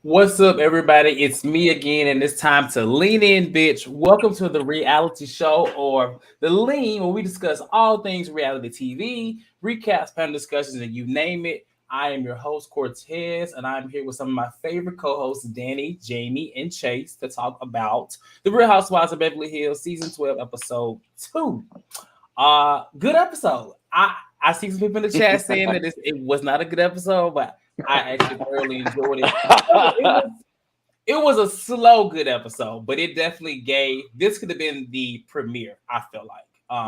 What's up, everybody? It's me again, and it's time to lean in, bitch. Welcome to the reality show, or the lean, where we discuss all things reality TV, recaps, panel discussions, and you name it. I am your host, Cortez, and I'm here with some of my favorite co-hosts, Danny, Jamie, and Chase, to talk about the Real Housewives of Beverly Hills, season 12, episode 2. Good episode. I see some people in the chat saying that it was not a good episode, but I actually thoroughly enjoyed it. It was a slow good episode, but it definitely gave. This could have been the premiere. I feel like.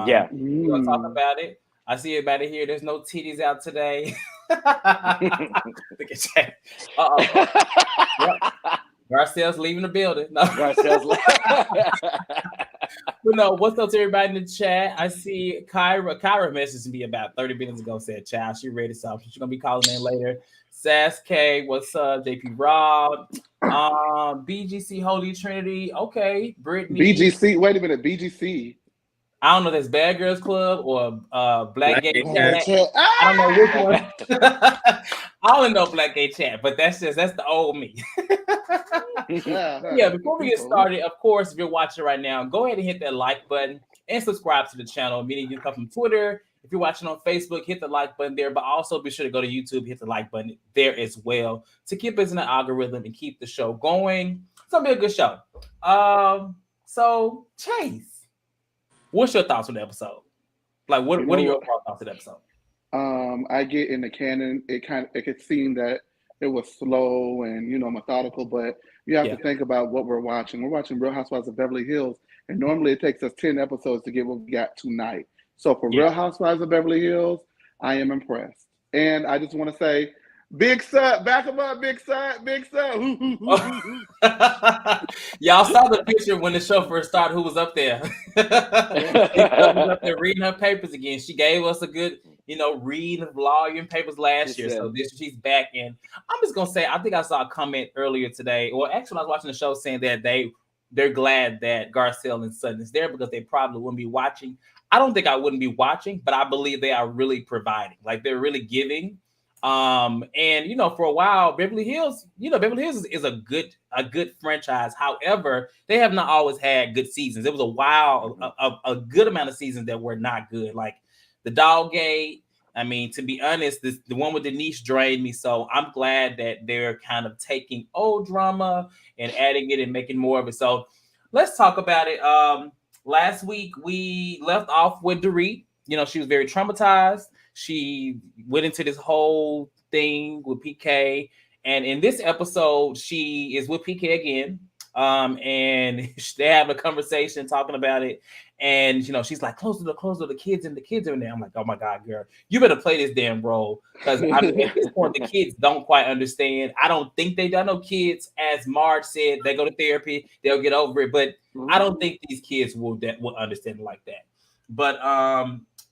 Yeah. We're gonna talk about it. I see everybody here. There's no titties out today. Look at that. Yep. Garcelle's leaving the building. No. Garcelle's But no, what's up to everybody in the chat? I see Kyra. Kyra messaged me about 30 minutes ago, said, child, she ready, so she's going to be calling in later. Sass K, what's up? JP Rob, BGC Holy Trinity. Okay, Brittany. BGC, wait a minute, BGC. I don't know if that's Bad Girls Club or Black Gay Chat. I don't know which one. I only know Black Gay Chat, but that's the old me. Yeah, before we get started, of course, if you're watching right now, go ahead and hit that like button and subscribe to the channel. Meaning you come from Twitter. If you're watching on Facebook, hit the like button there, but also be sure to go to YouTube, hit the like button there as well to keep us in the algorithm and keep the show going. It's gonna be a good show. So Chase, what's your thoughts on the episode? Like, what are your thoughts on the episode? I get in the canon. It could seem that it was slow and methodical, but you have to think about what we're watching. We're watching Real Housewives of Beverly Hills, and normally it takes us 10 episodes to get what we got tonight. So for Real Housewives of Beverly Hills, I am impressed, and I just want to say, Big Sut, back him up, Big Sut, Big Sut. Y'all saw the picture when the show first started. Who was up there? She was up there reading her papers again. She gave us a good, reading of law and papers last year. So she's back in. I'm just gonna say, I think I saw a comment earlier today, or actually, when I was watching the show, saying that they're glad that Garcelle and Sutton is there because they probably wouldn't be watching. I don't think I wouldn't be watching, but I believe they are really providing. Like, they're really giving. And for a while, Beverly Hills is a good franchise. However, they have not always had good seasons. It was a while, a good amount of seasons that were not good. Like the Doggate. I mean, to be honest, the one with Denise drained me. So I'm glad that they're kind of taking old drama and adding it and making more of it. So let's talk about it. Last week we left off with Dorit. She was very traumatized. She went into this whole thing with PK. And in this episode, she is with PK again. And they have a conversation talking about it. And, she's like, close to the kids and the kids are in there. I'm like, oh my God, girl, you better play this damn role. Because at this point, the kids don't quite understand. I don't think they don't know kids. As Marge said, they go to therapy, they'll get over it. But I don't think these kids will understand it like that. But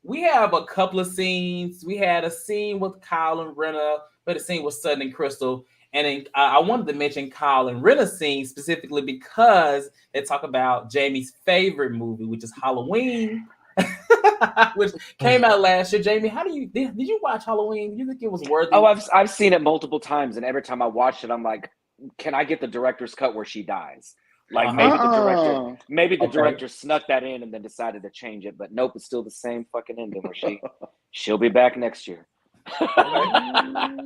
we have a couple of scenes. We had a scene with Kyle and Rinna, but a scene with Sutton and Crystal. And then I wanted to mention Kyle and Rinna's scene specifically because they talk about Jamie's favorite movie, which is Halloween, which came out last year. Jamie, did you watch Halloween? Do you think it was worthy? Oh, I've seen it multiple times, and every time I watch it, I'm like, can I get the director's cut where she dies? Like maybe the director snuck that in and then decided to change it, but nope, it's still the same fucking ending where she'll be back next year. I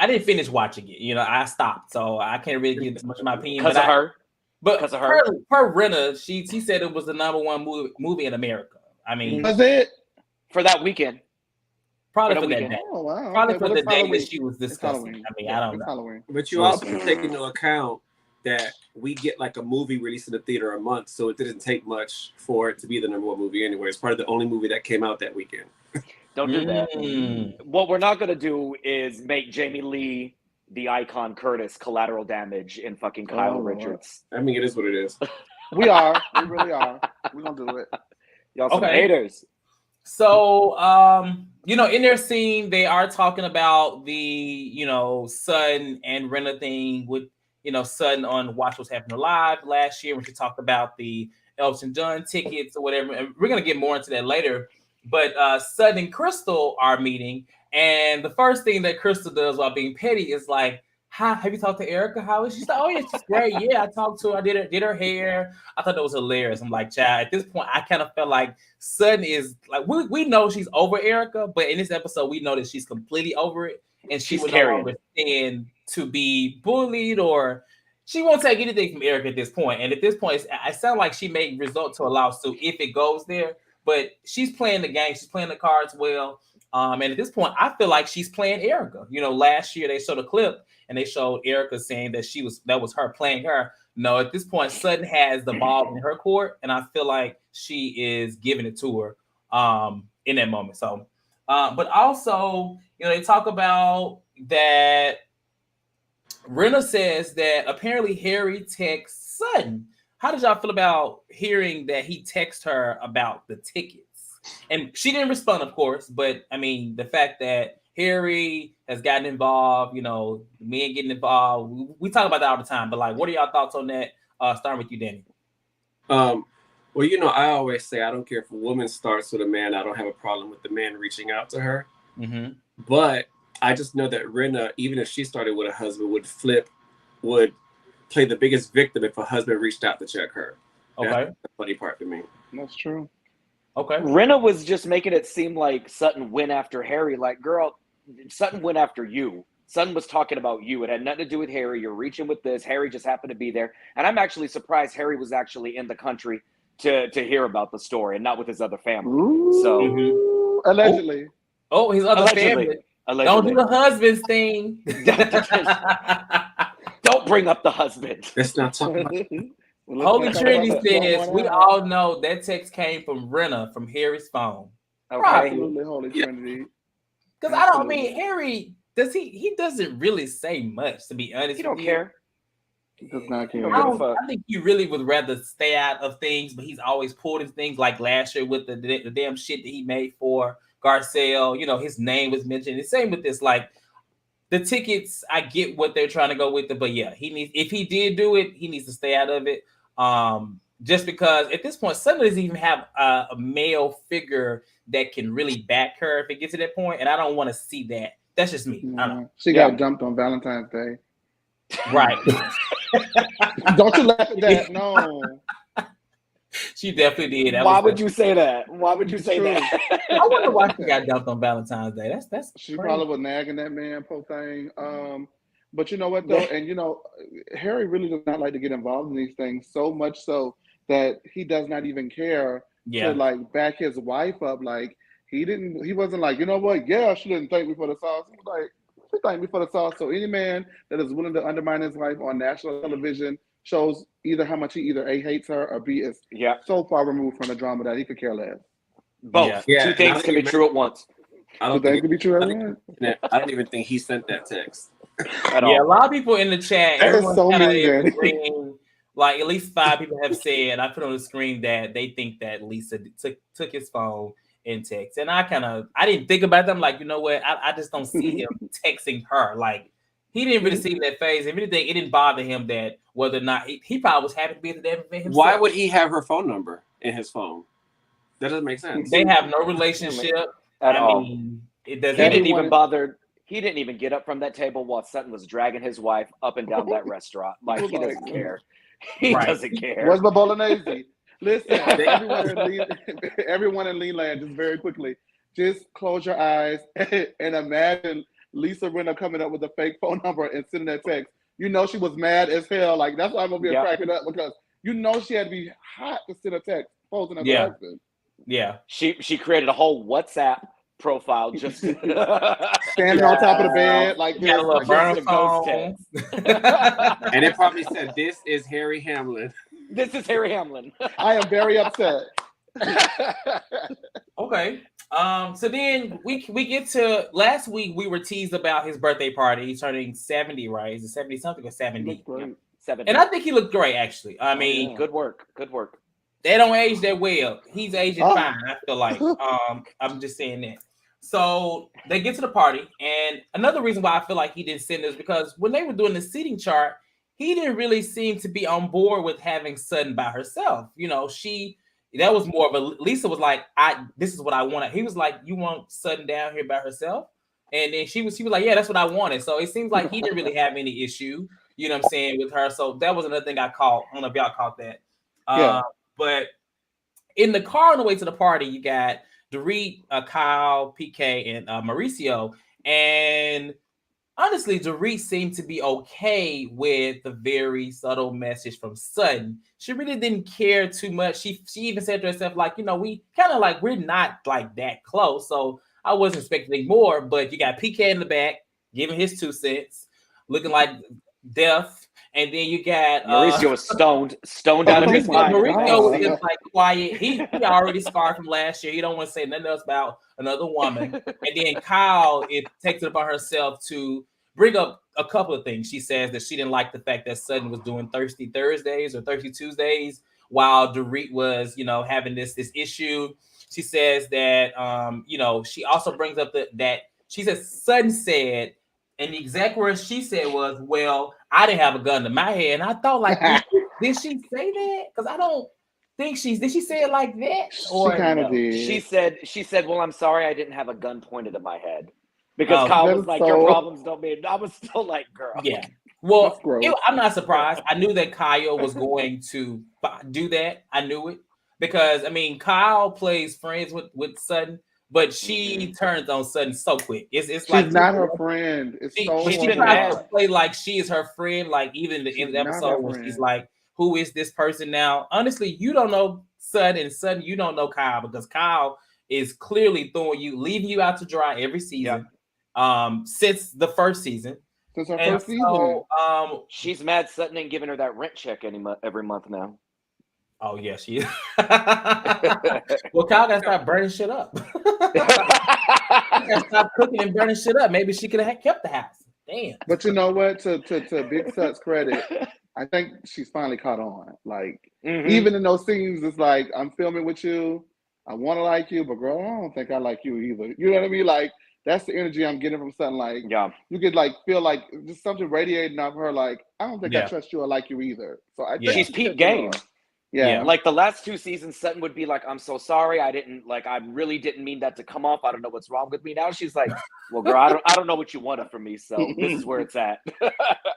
didn't finish watching it. I stopped, so I can't really give much of my opinion. Because of her. Per Rinna, she said it was the number one movie in America. I mean, was it for that weekend? Probably for that day. Oh, wow. Probably for the day that she was discussing. I mean, I don't know. Halloween. But you also take into account that we get like a movie released in the theater a month, so it didn't take much for it to be the number one movie anyway. It's part of the only movie that came out that weekend. Don't do that. What we're not going to do is make Jamie Lee the icon Curtis collateral damage in fucking Kyle Richards. I mean, it is what it is. We are. We really are. We're going to do it. Y'all some haters. So, in their scene, they are talking about the, Sutton and Rinna thing with, Sutton on Watch What's Happening Live last year when she talked about the Elton John tickets or whatever. And we're going to get more into that later. But Sutton and Crystal are meeting. And the first thing that Crystal does while being petty is like, "Hi, have you talked to Erika? How is she?" She's like, "Oh yeah, she's great. Yeah, I talked to her. I did her hair. I thought that was hilarious." I'm like, child, at this point, I kind of felt like Sutton is like, we know she's over Erika, but in this episode, we know that she's completely over it, and she would no longer stand to be bullied, or she won't take anything from Erika at this point. And at this point, it sounds like she may resort to a lawsuit if it goes there. But she's playing the game. She's playing the cards well. And at this point, I feel like she's playing Erika. You know, last year they showed a clip and they showed Erika saying that that was her playing her. No, at this point, Sutton has the ball in her court, and I feel like she is giving it to her in that moment. So, but also, you know, they talk about that. Rinna says that apparently Harry texts Sutton. How did y'all feel about hearing that he texted her about the tickets? And she didn't respond, of course, but I mean, the fact that Harry has gotten involved, you know, men getting involved, we talk about that all the time, but like, what are y'all thoughts on that? Starting with you, Danny. Well, you know, I always say I don't care if a woman starts with a man. I don't have a problem with the man reaching out to her. Mm-hmm. But I just know that Rinna, even if she started with a husband, would play the biggest victim if a husband reached out to check her. Okay. That's the funny part to me. That's true. Okay. Rinna was just making it seem like Sutton went after Harry. Like, girl, Sutton went after you. Sutton was talking about you. It had nothing to do with Harry. You're reaching with this. Harry just happened to be there. And I'm actually surprised Harry was actually in the country to hear about the story and not with his other family. Ooh, so allegedly. Oh, his other family. Don't do the husband's thing. Don't bring up the husband. Let's not talk about Holy Trinity says we all know that text came from Rinna from Harry's phone. Okay. Absolutely, Holy Trinity. Because I don't mean Harry. He doesn't really say much, to be honest. He don't care. He does not care. I think he really would rather stay out of things, but he's always pulled in things like last year with the damn shit that he made for Garcelle. You know, his name was mentioned. The same with this, like the tickets. I get what they're trying to go with it, but yeah, if he did do it, he needs to stay out of it. Just because at this point, Sutton doesn't even have a male figure that can really back her if it gets to that point, and I don't want to see that. That's just me. I don't know. She got dumped on Valentine's Day. Right. Don't you laugh at that? No. She definitely did. Why would you say that? Why would you say that? I wonder why she got dumped on Valentine's Day. That's she crazy. Probably was nagging that man, poor thing. But you know what though, and you know, Harry really does not like to get involved in these things, so much so that he does not even care to like back his wife up. Like he wasn't like, you know what? Yeah, she didn't thank me for the sauce. He was like, she thanked me for the sauce. So any man that is willing to undermine his wife on national television shows either how much he either A, hates her, or B, is so far removed from the drama that he could care less. Both. Yeah. Two things can be true at once. I don't even think he sent that text. A lot of people in the chat, everyone's so agreeing, like at least 5 people have said, I put on the screen that they think that Lisa took his phone and text. And I didn't think about them. Like, you know what? I just don't see him texting her. Like, he didn't really see that phase. If anything, it didn't bother him that whether or not he probably was happy to be at the damn event himself. Why would he have her phone number in his phone? That doesn't make sense. They have no relationship at all. It doesn't. He didn't even get up from that table while Sutton was dragging his wife up and down that restaurant. Like, he doesn't care. He doesn't care. Where's my bolognese? Listen, everyone in Leland, just very quickly, just close your eyes and imagine Lisa Rinna coming up with a fake phone number and sending that text. You know she was mad as hell. Like, that's why I'm going to be cracking up, because you know she had to be hot to send a text posing as her husband. Yeah. She created a whole WhatsApp profile just standing on top of the bed like this. And it probably said, "This is Harry Hamlin." This is Harry Hamlin. I am very upset. Okay. So then we get to last week. We were teased about his birthday party. He's turning 70, right? Is it 70 something or 70? 70. And I think he looked great, actually. I mean, good work. They don't age that well. He's aging fine, I feel like. I'm just saying that. So they get to the party, and another reason why I feel like he didn't send is because when they were doing the seating chart, he didn't really seem to be on board with having Sutton by herself. You know, that was more of a Lisa was like, this is what I want. He was like, you want Sutton down here by herself? And then she was like, yeah, that's what I wanted. So it seems like he didn't really have any issue, you know what I'm saying, with her. So that was another thing I caught. I don't know if y'all caught that. But in the car on the way to the party, you got Dorit, Kyle, PK, and Mauricio. And honestly, Dorit seemed to be okay with the very subtle message from Sutton. She really didn't care too much. She even said to herself, like, you know, we kind of like, we're not like that close. So I wasn't expecting more, but you got PK in the back giving his 2 cents, looking like death. And then you got Mauricio was stoned out of his mind. Mauricio was just like quiet. He already scarred from last year. He don't want to say nothing else about another woman. And then Kyle, it takes it upon herself to bring up a couple of things. She says that she didn't like the fact that Sutton was doing Thirsty Thursdays or Thirsty Tuesdays while Dorit was, you know, having this issue. She says that, you know, she also brings up that she says Sutton said, and the exact words she said was, well, I didn't have a gun to my head. And I thought, like, did she say that? Because I don't think did she say it like that? Or, she kind of did. She said, well, I'm sorry I didn't have a gun pointed at my head. Because Kyle was like, your problems don't mean. I was still like, girl. Yeah. Well, I'm not surprised. I knew that Kyle was going to do that. I knew it. Because, I mean, Kyle plays friends with Sutton, but she turns on Sutton so quick. It's she's like not her friend. She tries to play like she is her friend. Like even in the episode when she's like, "Who is this person now?" Honestly, you don't know Sutton, and Sutton, you don't know Kyle because Kyle is clearly leaving you out to dry every season. Since the first season. Since her first season. She's mad Sutton ain't giving her that rent check every month now. Oh yeah, she is. Well, Kyle gotta stop burning shit up. Gotta stop cooking and burning shit up. Maybe she could have kept the house. Damn. But you know what? To Big Sut's credit, I think she's finally caught on. Like even in those scenes, it's like I'm filming with you. I want to like you, but girl, I don't think I like you either. You know what I mean? Like that's the energy I'm getting from something. Like you could like feel like just something radiating off her. Like I don't think I trust you or like you either. So I think she's peak game. Yeah. Like the last 2 seasons, Sutton would be like, I'm so sorry. I really didn't mean that to come off. I don't know what's wrong with me. Now she's like, well, girl, I don't know what you wanted from me. So this is where it's at.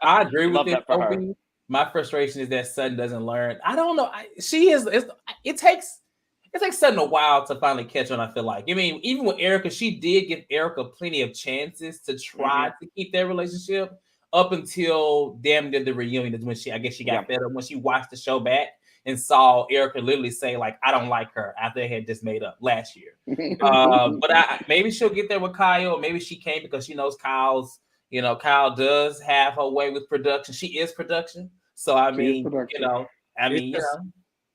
I agree with it. For her. My frustration is that Sutton doesn't learn. I don't know. It takes Sutton a while to finally catch on, I feel like. I mean, even with Erika, she did give Erika plenty of chances to try to keep their relationship up until damn near the reunion is when she got fed up when she watched the show back and saw Erika literally say, like, I don't like her after they had just made up last year. But maybe she'll get there with Kyle. Maybe she can't because she knows Kyle does have her way with production. She is production. So,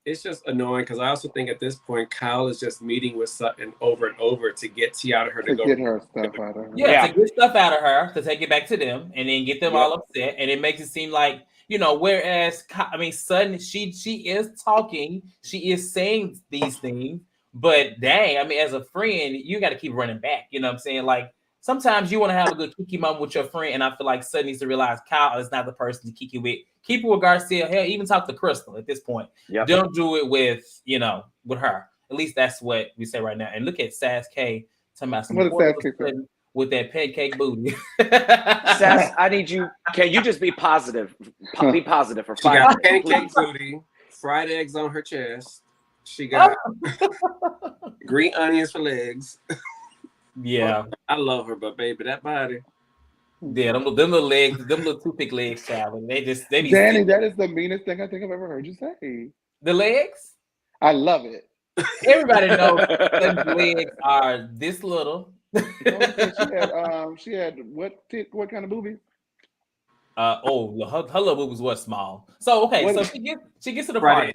it's just annoying because I also think at this point, Kyle is just meeting with Sutton over and over to get tea out of her. To get her stuff out of her. To get stuff out of her, to take it back to them, and then get them all upset. And it makes it seem like, whereas, Sutton, she is talking, she is saying these things, but dang, as a friend, you got to keep running back. You know what I'm saying? Like, sometimes you want to have a good kiki moment with your friend, and I feel like Sutton needs to realize Kyle is not the person to kiki with. Keep it with Garcelle. Hell, even talk to Crystal at this point. Yep. Don't do it with her. At least that's what we say right now. And look at Sass K talking about some with that pancake booty. Sass, I need you. Can you just be positive? Be positive for 5 minutes. She got pancake booty, fried eggs on her chest. She got green onions for legs. Yeah. I love her, but baby, that body. Yeah, them little legs, them little toothpick legs, child. They be Danny, that is the meanest thing I think I've ever heard you say. The legs? I love it. Everybody knows the legs are this little. She had what kind of boobies? Her little boobies was small. So she gets to the party.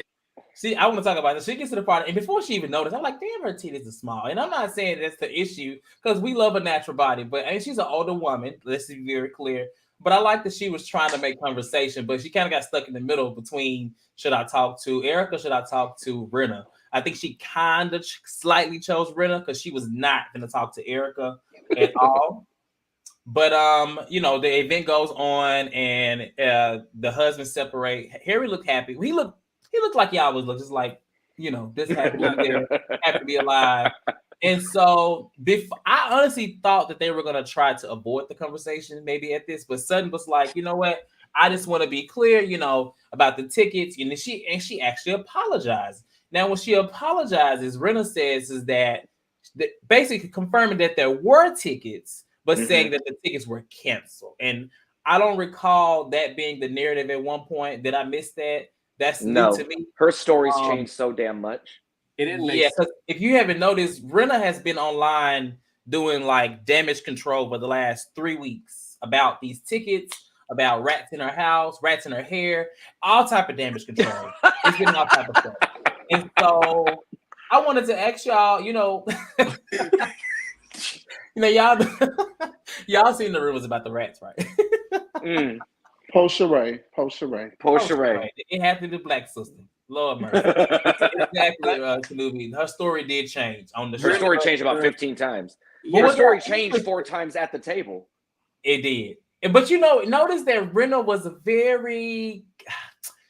See, I want to talk about this. She gets to the party, and before she even noticed, I'm like, damn, her titties are small. And I'm not saying that's the issue, because we love a natural body, and she's an older woman, let's be very clear. But I like that she was trying to make conversation, but she kind of got stuck in the middle between, should I talk to Erika, should I talk to Rinna? I think she kind of slightly chose Rinna, because she was not going to talk to Erika at all. But, the event goes on, and the husbands separate. Harry looked happy. He looked like y'all was just like, just happy to be there, happy to be alive. And so I honestly thought that they were going to try to avoid the conversation maybe at this, but Sutton was like, you know what? I just want to be clear, about the tickets. And she actually apologized. Now, when she apologizes, Rinna says is that basically confirming that there were tickets, but saying that the tickets were canceled. And I don't recall that being the narrative at one point. Did I miss that? That's new to me. Her story's changed so damn much. It didn't make sense. Because if you haven't noticed, Rinna has been online doing like damage control for the last 3 weeks about these tickets, about rats in her house, rats in her hair, all type of damage control. It's been all type of stuff. And so I wanted to ask y'all, y'all seen the rumors about the rats, right? Post Sheree. It happened to Black Sister. Lord mercy. Exactly, Kanubi. Her story did change on the show. Her story changed about 15 times. Her story changed 4 times at the table. It did. But notice that Rinna was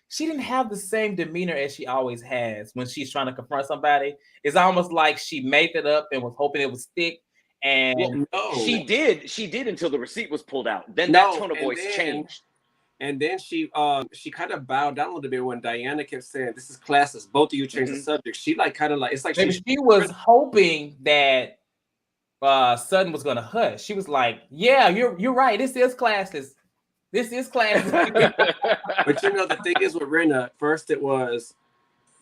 she didn't have the same demeanor as she always has when she's trying to confront somebody. It's almost like she made it up and was hoping it would stick. And she did until the receipt was pulled out. Then that tone of voice changed. And then she kind of bowed down a little bit when Diana kept saying, "This is classist. Both of you changed the subject." She it's like she was hoping that Sutton was gonna hush. She was like, "Yeah, you're right. This is classist. This is classist." But the thing is with Rinna, first it was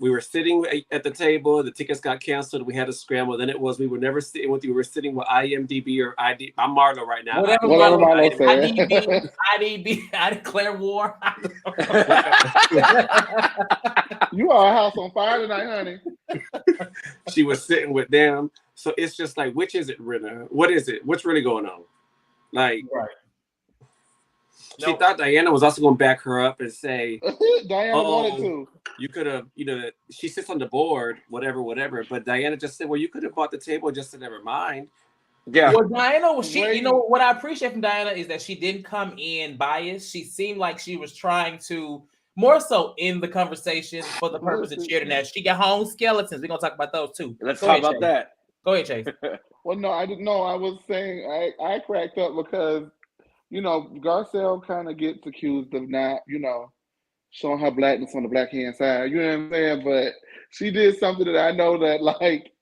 we were sitting at the table, the tickets got canceled, we had to scramble. Then it was we were never sitting with you, we were sitting with IMDb or ID. I'm Marlo right now. Whatever Marlo said. IDB, I declare war. You are a house on fire tonight, honey. She was sitting with them. So it's just like, which is it, Rinna? What is it? What's really going on? Like, right. She thought Diana was also going to back her up and say, Diana wanted to. You could have, she sits on the board, whatever. But Diana just said, well, you could have bought the table just to never mind. Yeah. Well, Diana, what I appreciate from Diana is that she didn't come in biased. She seemed like she was trying to more so end the conversation for the purpose of cheering. Now, she got her own skeletons. We're going to talk about those too. Let's talk about that. Go ahead, Chase. Well, no, I didn't know. I was saying I cracked up because Garcelle kind of gets accused of not, showing her blackness on the black hand side. You know what I'm saying? But she did something that I know that, like,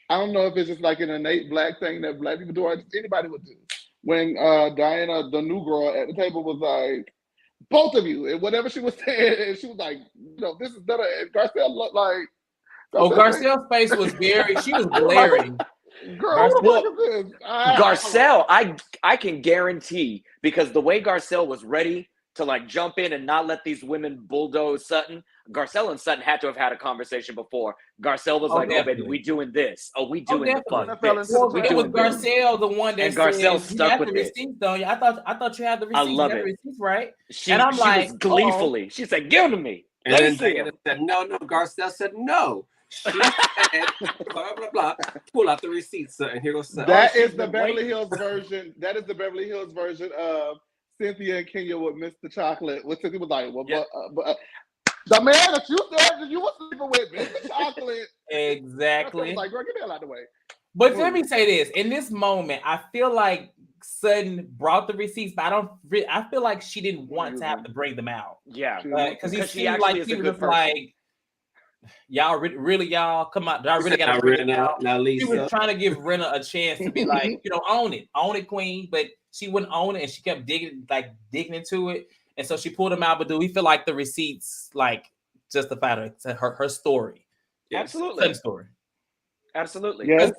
I don't know if it's just like an innate black thing that black people do or anybody would do. When Diana, the new girl at the table, was like, both of you, and whatever she was saying, and she was like, this is better. And Garcelle looked like. Garcelle's face was she was glaring. Girl, what is this? Garcelle, I can guarantee, because the way Garcelle was ready to like jump in and not let these women bulldoze Sutton, Garcelle and Sutton had to have had a conversation before. Garcelle was like, definitely. "Oh baby, we doing this. Oh, we doing this." Well, it was Garcelle, the one that Garcelle said, stuck with the it. Receipts, though. I thought you had the receipts. I love it. Receipts, right? And I'm like, was gleefully. She said, "Give them to me." And then Diana said, "No." Garcelle said, "No." She said, blah blah blah. Pull out the receipts, and here goes. That is the Beverly Hills version. That is the Beverly Hills version of Cynthia and Kenya with Mr. Chocolate. What Cynthia was like, well, but the man that you said you were sleeping with, Mr. Chocolate. Exactly. I was like, girl, get the hell out of the way. But let me say this: in this moment, I feel like Sutton brought the receipts, but I feel like she didn't want to have to bring them out. Yeah, because he seemed like he was like, y'all really y'all come out. I really got to bring it out. She was trying to give Rinna a chance to be like, own it, queen. But she wouldn't own it, and she kept digging into it. And so she pulled them out. But do we feel like the receipts justified her story? Absolutely, Sutton's story. Absolutely. Yes.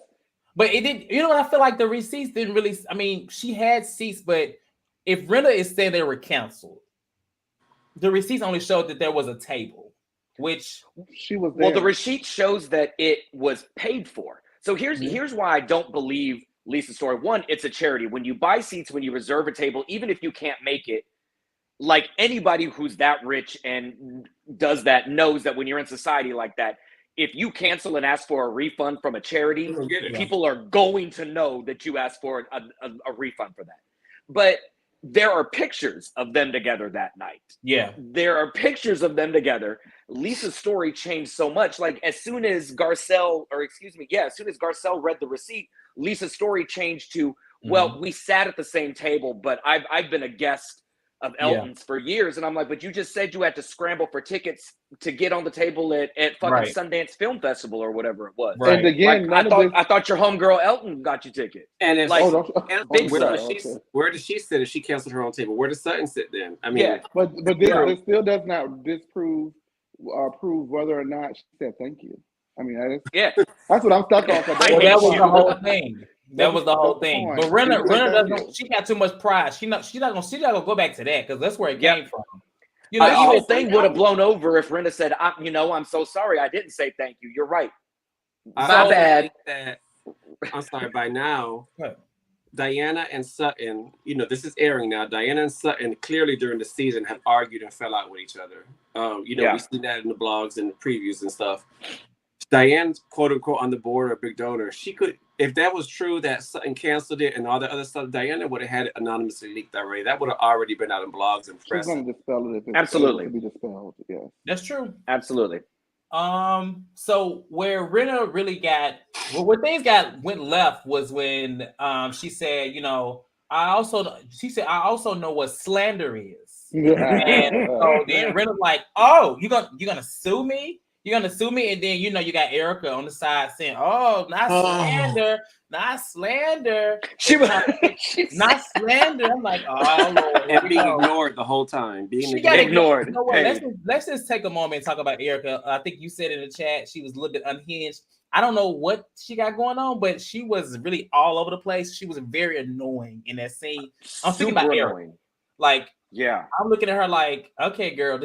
But it didn't. I feel like the receipts didn't really. I mean, she had seats, but if Rinna is saying they were canceled, the receipts only showed that there was a table. Which she was there. Well, the receipt shows that it was paid for. So here's why I don't believe Lisa's story. One, it's a charity. When you buy seats, when you reserve a table, even if you can't make it, like anybody who's that rich and does that knows that when you're in society like that, if you cancel and ask for a refund from a charity, people are going to know that you asked for a refund for that. But there are pictures of them together that night. Yeah. There are pictures of them together. Lisa's story changed so much. Like as soon as Garcelle read the receipt, Lisa's story changed to, well, we sat at the same table, but I've been a guest of Elton's for years. And I'm like, but you just said you had to scramble for tickets to get on the table at fucking Sundance Film Festival or whatever it was. Right. And again, like, I thought your homegirl Elton got you ticket. And if like, where does she sit if she canceled her own table? Where does Sutton sit then? I mean, but this still does not disprove or prove whether or not she said thank you. I mean, that's what I'm stuck on. That was the whole thing. That was the whole thing. But Rinna doesn't. She got too much pride. She's not gonna go back to that because that's where it came from. You know, the whole thing would have blown over if Rinna said, I'm so sorry. I didn't say thank you. You're right. My bad. I'm sorry. By now, Diana and Sutton, this is airing now. Diana and Sutton clearly during the season have argued and fell out with each other. We've seen that in the blogs and the previews and stuff. Diane's quote unquote on the board or a big donor. She could, if that was true that Sutton canceled it and all that other stuff, Diana would have had it annonomously leaked already. That would have already been out in blogs and press. She's going to dispel it if it's absolutely to be dispelled. Yeah, that's true. Absolutely. So where Rinna really went left was when she said, I also know what slander is. And so then Rinna's like, oh, you're gonna sue me? You're gonna sue me? And then you got Erika on the side saying, oh, not slander. She was not slander. I'm like, oh Lord. And being ignored the whole time. She got ignored. You know what? Let's just take a moment and talk about Erika. I think you said in the chat she was a little bit unhinged. I don't know what she got going on, but she was really all over the place. She was very annoying in that scene. I'm thinking about Erika. Like, I'm looking at her like, okay, girl,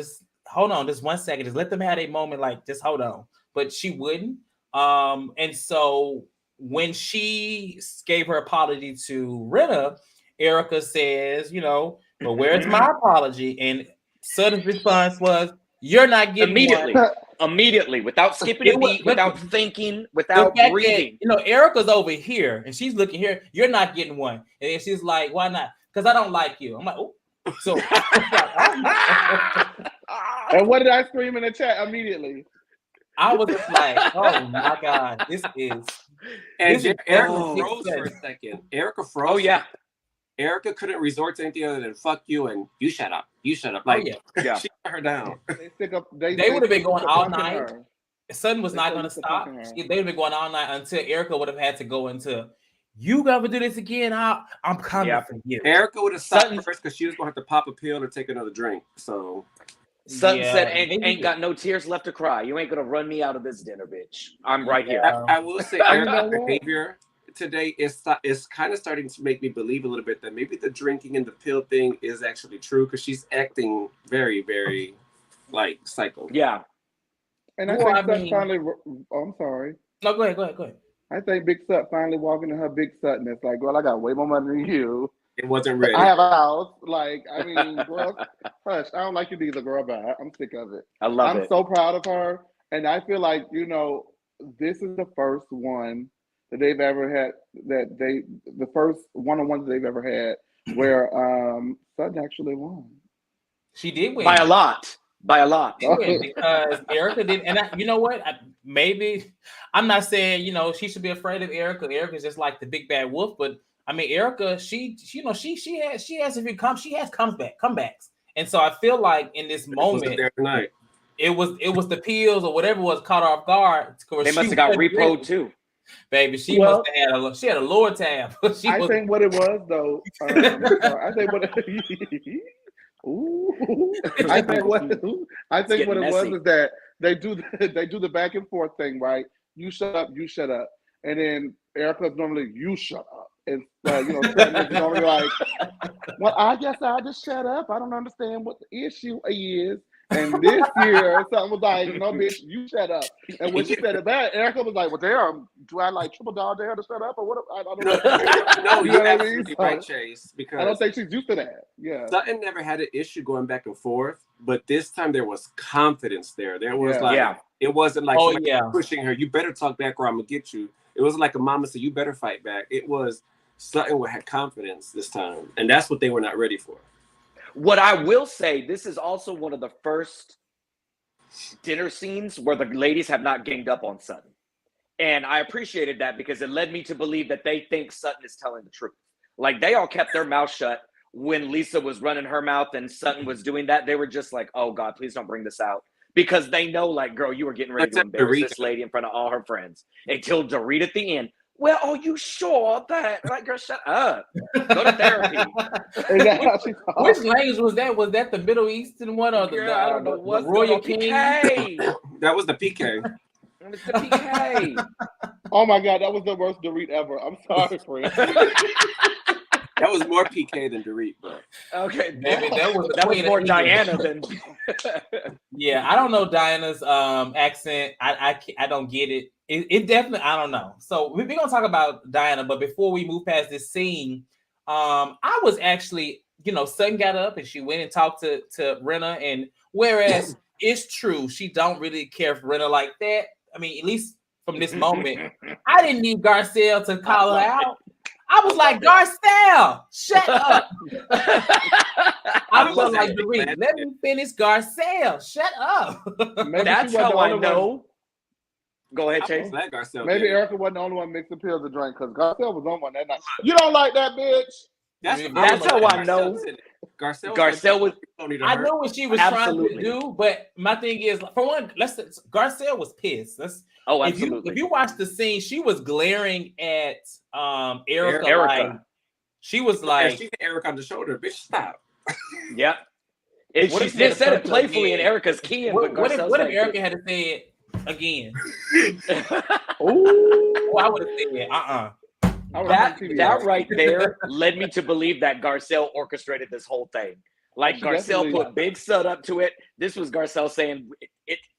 hold on, just 1 second. Just let them have a moment. Like, just hold on. But she wouldn't. And so when she gave her apology to Rinna, Erika says, well, where's my apology? And Sutton's response was, you're not getting immediately, without skipping a beat, without thinking, without breathing. Erika's over here and she's looking here. You're not getting one. And then she's like, why not? Because I don't like you. I'm like, oh. So and what did I scream in the chat immediately? I was just like, oh my God, this is. And Erika froze for a second. Erika froze. Oh yeah. Erika couldn't resort to anything other than fuck you and you shut up. You shut up. Like, she shut her down. They would have been going all night. Sutton was not going to stop. They would have been going all night until Erika would have had to go into, you ever do this again, I'm coming for you. Erika would have stopped first because she was going to have to pop a pill or take another drink. So Sutton said, ain't got no tears left to cry. You ain't going to run me out of this dinner, bitch. I'm right here. I will say Erika's behavior today is kind of starting to make me believe a little bit that maybe the drinking and the pill thing is actually true because she's acting very, very like psycho. Yeah. And I think finally, I'm sorry. No, go ahead. I think Big Sut finally walking in her Big Sutness. Like, girl, I got way more money than you. It wasn't ready. I have a house. Like, I mean, girl, hush. I don't like you either, girl, but I'm sick of it. I'm so proud of her. And I feel like, this is the first one that they've ever had, the first one-on-ones they've ever had where Sutton actually won. She did win. By a lot. She did because Erika did. And you know what? Maybe, I'm not saying, she should be afraid of Erika. Erika's just like the big bad wolf. But, I mean, Erika, she has a few comebacks. And so I feel like in this moment, it was the pills or whatever was caught off guard. They must have got repoed too. Baby, she had a lower tab. I think what it was though. I think what it was is that they do the back and forth thing, right? You shut up, and then Erika's normally you shut up, and Sutton normally like, well, I guess I'll just shut up. I don't understand what the issue is. And this year, something was like, no, bitch, you shut up. And when she said it back, Erika was like, well, damn, do I like triple dog dare to shut up or what? I don't know. No, you're absolutely right, Chase. Because I don't think she's used to that. Yeah. Sutton never had an issue going back and forth, but this time there was confidence there. There was it wasn't like pushing her. You better talk back or I'm gonna get you. It wasn't like a mama said, you better fight back. It was Sutton would have confidence this time, and that's what they were not ready for. What I will say, this is also one of the first dinner scenes where the ladies have not ganged up on Sutton. And I appreciated that because it led me to believe that they think Sutton is telling the truth. Like, they all kept their mouth shut when Lisa was running her mouth and Sutton was doing that. They were just like, oh, God, please don't bring this out. Because they know, like, girl, you were getting ready to embarrass this lady in front of all her friends. Until Dorit at the end. Well, are you sure that? Like, girl, shut up. Go to therapy. Which language was that? Was that the Middle Eastern one or the, I don't know what Royal King? That was the PK. It was the PK. Oh my God, that was the worst Dorit ever. I'm sorry, friend. That was more PK than Dorit, but okay, maybe that was more Diana than. Yeah, I don't know Diana's accent. I don't get it. It definitely, I don't know. So we're gonna talk about Diana, but before we move past this scene, I was actually, Sutton got up and she went and talked to Rinna, and whereas it's true she don't really care for Rinna like that. I mean, at least from this moment, I didn't need Garcelle to call her out. I was like, Garcelle, shut up. I felt like, let me finish, Garcelle, shut up. That's how I know. Go ahead, Chase. Maybe Erika wasn't the only one mixing pills to drink because Garcelle was on one that night. You don't like that, bitch. That's how I know. Garcelle was. I know what she was trying to do, but my thing is, for one, Garcelle was pissed. Absolutely. If you watch the scene, she was glaring at Erika. Like, she was like, she hit Erika on the shoulder. Bitch, stop. Yeah. She said it playfully in Erika's key. What if Erika had said it again? Oh, I would have said That right there led me to believe that Garcelle orchestrated this whole thing. Like, Garcelle put big Sut up to it. This was Garcelle saying,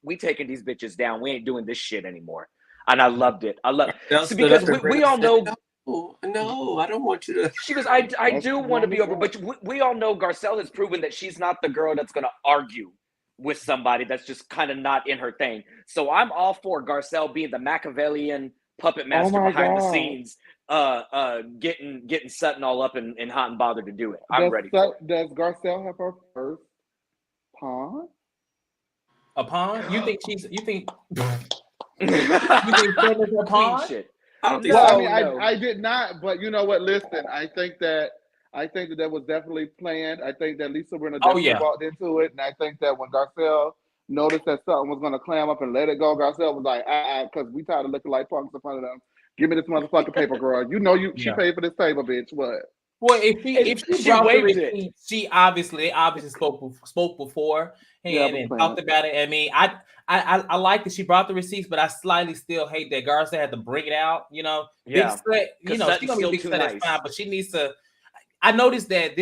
we taking these bitches down. We ain't doing this shit anymore. And I loved it. Because we all know. No, I don't want you to. She goes, I do want to be over. But we all know Garcelle has proven that she's not the girl that's going to argue with somebody that's just kind of not in her thing. So I'm all for Garcelle being the Machiavellian puppet master behind the scenes, getting Sutton all up and hot and bothered to do it. I'm ready for it. Does Garcelle have her first pawn? A pawn? You think Sutton's a pawn? Shit. I don't think so. I did not, but you know what? Listen, I think that was definitely planned. I think that Lisa Rinna definitely walked into it, and I think that when Garcelle noticed that Sutton was going to clam up and let it go, Garcelle was like, because we tired of looking like punks in front of them. Give me this motherfucking paper, girl. She paid for this paper, bitch. What? Well, if she brought the receipt, she obviously spoke before and talked about it. I mean, I like that she brought the receipts, but I slightly still hate that Garcelle had to bring it out. Big Sut, she's gonna be Big Sut, that's fine, but she needs to. I noticed that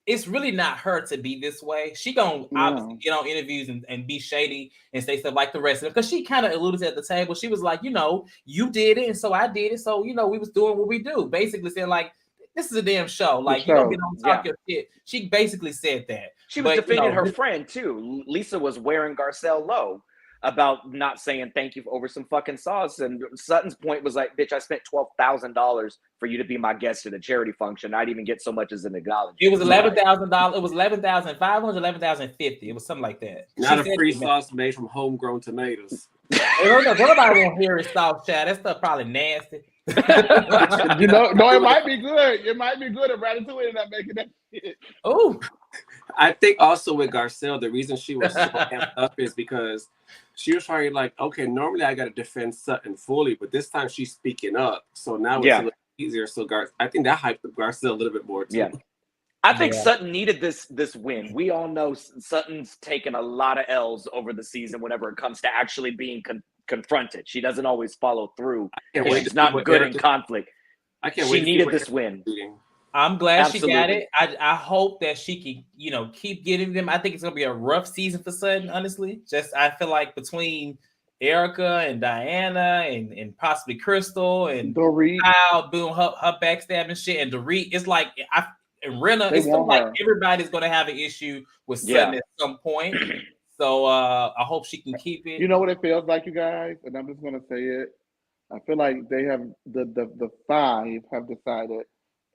it's really not her to be this way. She gonna obviously get on interviews and be shady and say stuff like the rest of them, because she kind of alluded at the table. She was like, you did it, and so I did it. So we was doing what we do, basically saying like, this is a damn show. Like, you don't get on talk your shit. She basically said that. She was defending her friend too. Lisa was wearing Garcelle low about not saying thank you over some fucking sauce. And Sutton's point was like, bitch, I spent $12,000 for you to be my guest at a charity function. I didn't even get so much as an acknowledgement. It was $11,000. It was $11,500, $11,550. It was something like that. Not a free sauce made from homegrown tomatoes. Nobody won't hear it sauce, chat. That stuff probably nasty. It might be good. It might be good at Ratatouille and not making that shit. Oh, I think also with Garcelle, the reason she was so amped up is because she was trying like, okay, normally I got to defend Sutton fully, but this time she's speaking up, so now it's a little easier. So I think that hyped up Garcelle a little bit more too. Yeah. I think Sutton needed this win. We all know Sutton's taken a lot of L's over the season whenever it comes to actually being confronted. She doesn't always follow through. She's not good in conflict. She needed this win. I'm glad she got it. I hope that she can, keep getting them. I think it's gonna be a rough season for Sutton, honestly. I feel like between Erika and Diana and possibly Crystal and Dorit, Kyle doing her backstabbing shit, and Dorit, it's like and Rinna, it's like everybody's gonna have an issue with Sutton at some point. So I hope she can keep it. You know what it feels like, you guys, and I'm just gonna say it. I feel like they have the five have decided